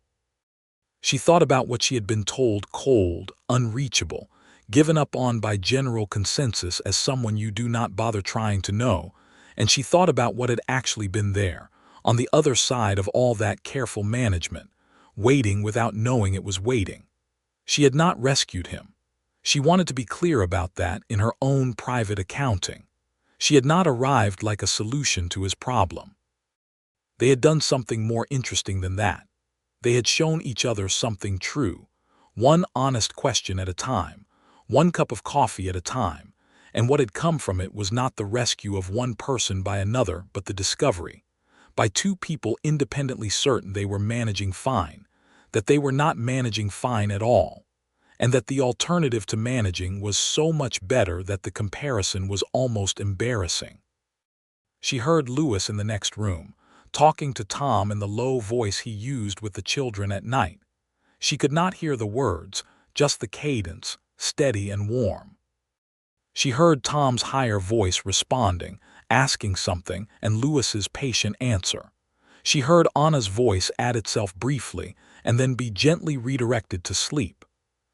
She thought about what she had been told: cold, unreachable, given up on by general consensus as someone you do not bother trying to know, and she thought about what had actually been there, on the other side of all that careful management, waiting without knowing it was waiting. She had not rescued him. She wanted to be clear about that in her own private accounting. She had not arrived like a solution to his problem. They had done something more interesting than that. They had shown each other something true, one honest question at a time, 1 cup of coffee at a time, and what had come from it was not the rescue of one person by another, but the discovery, by 2 people independently certain they were managing fine, that they were not managing fine at all, and that the alternative to managing was so much better that the comparison was almost embarrassing. She heard Lewis in the next room, talking to Tom in the low voice he used with the children at night. She could not hear the words, just the cadence, steady and warm. She heard Tom's higher voice responding, asking something, and Lewis's patient answer. She heard Anna's voice add itself briefly and then be gently redirected to sleep.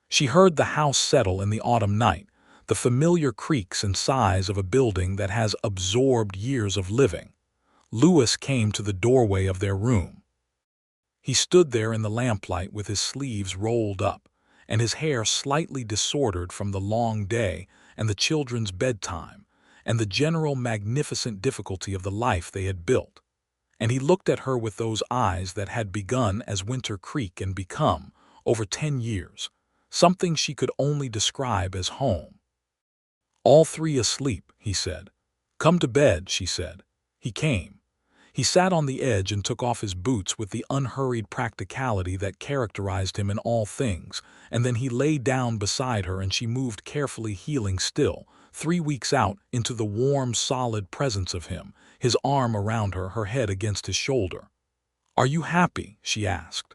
She heard the house settle in the autumn night, the familiar creaks and sighs of a building that has absorbed years of living. Lewis came to the doorway of their room. He stood there in the lamplight with his sleeves rolled up, and his hair slightly disordered from the long day and the children's bedtime, and the general magnificent difficulty of the life they had built. And he looked at her with those eyes that had begun as Winter Creek and become, over 10 years, something she could only describe as home. "All 3 asleep," he said. "Come to bed," she said. He came. He sat on the edge and took off his boots with the unhurried practicality that characterized him in all things, and then he lay down beside her and she moved carefully, healing still, 3 weeks out, into the warm, solid presence of him, his arm around her, her head against his shoulder. "Are you happy?" she asked.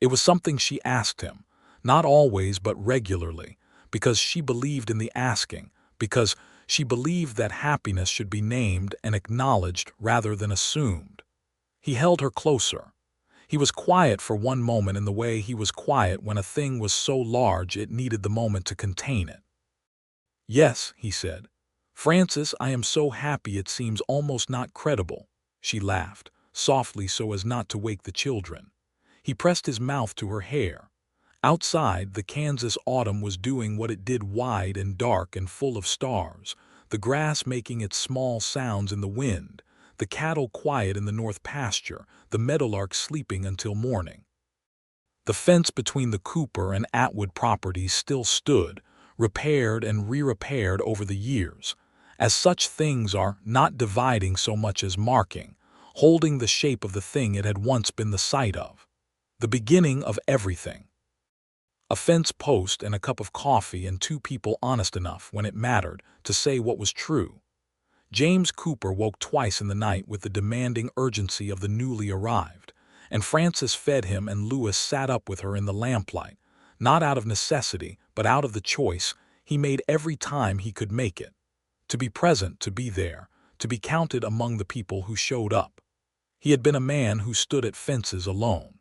It was something she asked him, not always but regularly, because she believed in the asking, because she believed that happiness should be named and acknowledged rather than assumed. He held her closer. He was quiet for one moment in the way he was quiet when a thing was so large it needed the moment to contain it. "Yes," he said. "Francis, I am so happy it seems almost not credible." She laughed, softly so as not to wake the children. He pressed his mouth to her hair. Outside, the Kansas autumn was doing what it did, wide and dark and full of stars, the grass making its small sounds in the wind, the cattle quiet in the north pasture, the meadowlark sleeping until morning. The fence between the Cooper and Atwood properties still stood, repaired and re-repaired over the years, as such things are, not dividing so much as marking, holding the shape of the thing it had once been the site of. The beginning of everything. A fence post and a cup of coffee and 2 people honest enough, when it mattered, to say what was true. James Cooper woke twice in the night with the demanding urgency of the newly arrived, and Francis fed him and Lewis sat up with her in the lamplight, not out of necessity, but out of the choice he made every time he could make it. To be present, to be there, to be counted among the people who showed up. He had been a man who stood at fences alone.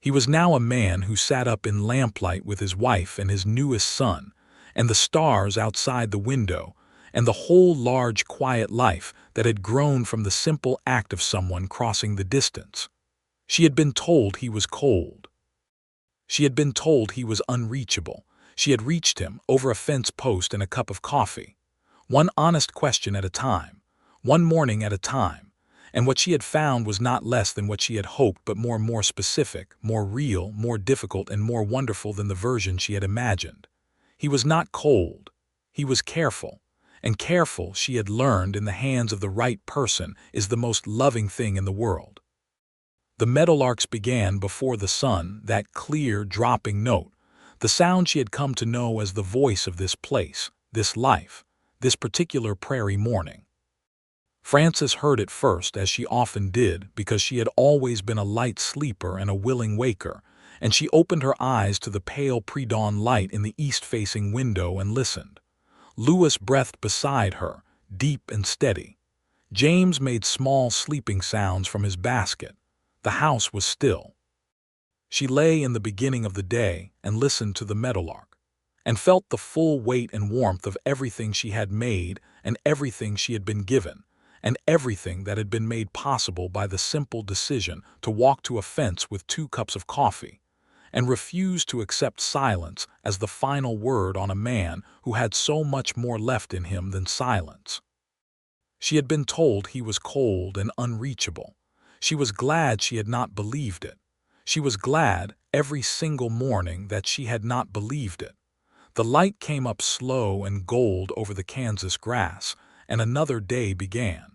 He was now a man who sat up in lamplight with his wife and his newest son, and the stars outside the window, and the whole large quiet life that had grown from the simple act of someone crossing the distance. She had been told he was cold. She had been told he was unreachable. She had reached him over a fence post and a cup of coffee. One honest question at a time, one morning at a time, and what she had found was not less than what she had hoped, but more specific, more real, more difficult, and more wonderful than the version she had imagined. He was not cold. He was careful. And careful, she had learned, in the hands of the right person, is the most loving thing in the world. The meadowlarks began before the sun, that clear, dropping note, the sound she had come to know as the voice of this place, this life, this particular prairie morning. Frances heard it first, as she often did, because she had always been a light sleeper and a willing waker, and she opened her eyes to the pale pre-dawn light in the east-facing window and listened. Lewis breathed beside her, deep and steady. James made small sleeping sounds from his basket. The house was still. She lay in the beginning of the day and listened to the meadowlark, and felt the full weight and warmth of everything she had made and everything she had been given, and everything that had been made possible by the simple decision to walk to a fence with 2 cups of coffee, and refuse to accept silence as the final word on a man who had so much more left in him than silence. She had been told he was cold and unreachable. She was glad she had not believed it. She was glad every single morning that she had not believed it. The light came up slow and gold over the Kansas grass, and another day began.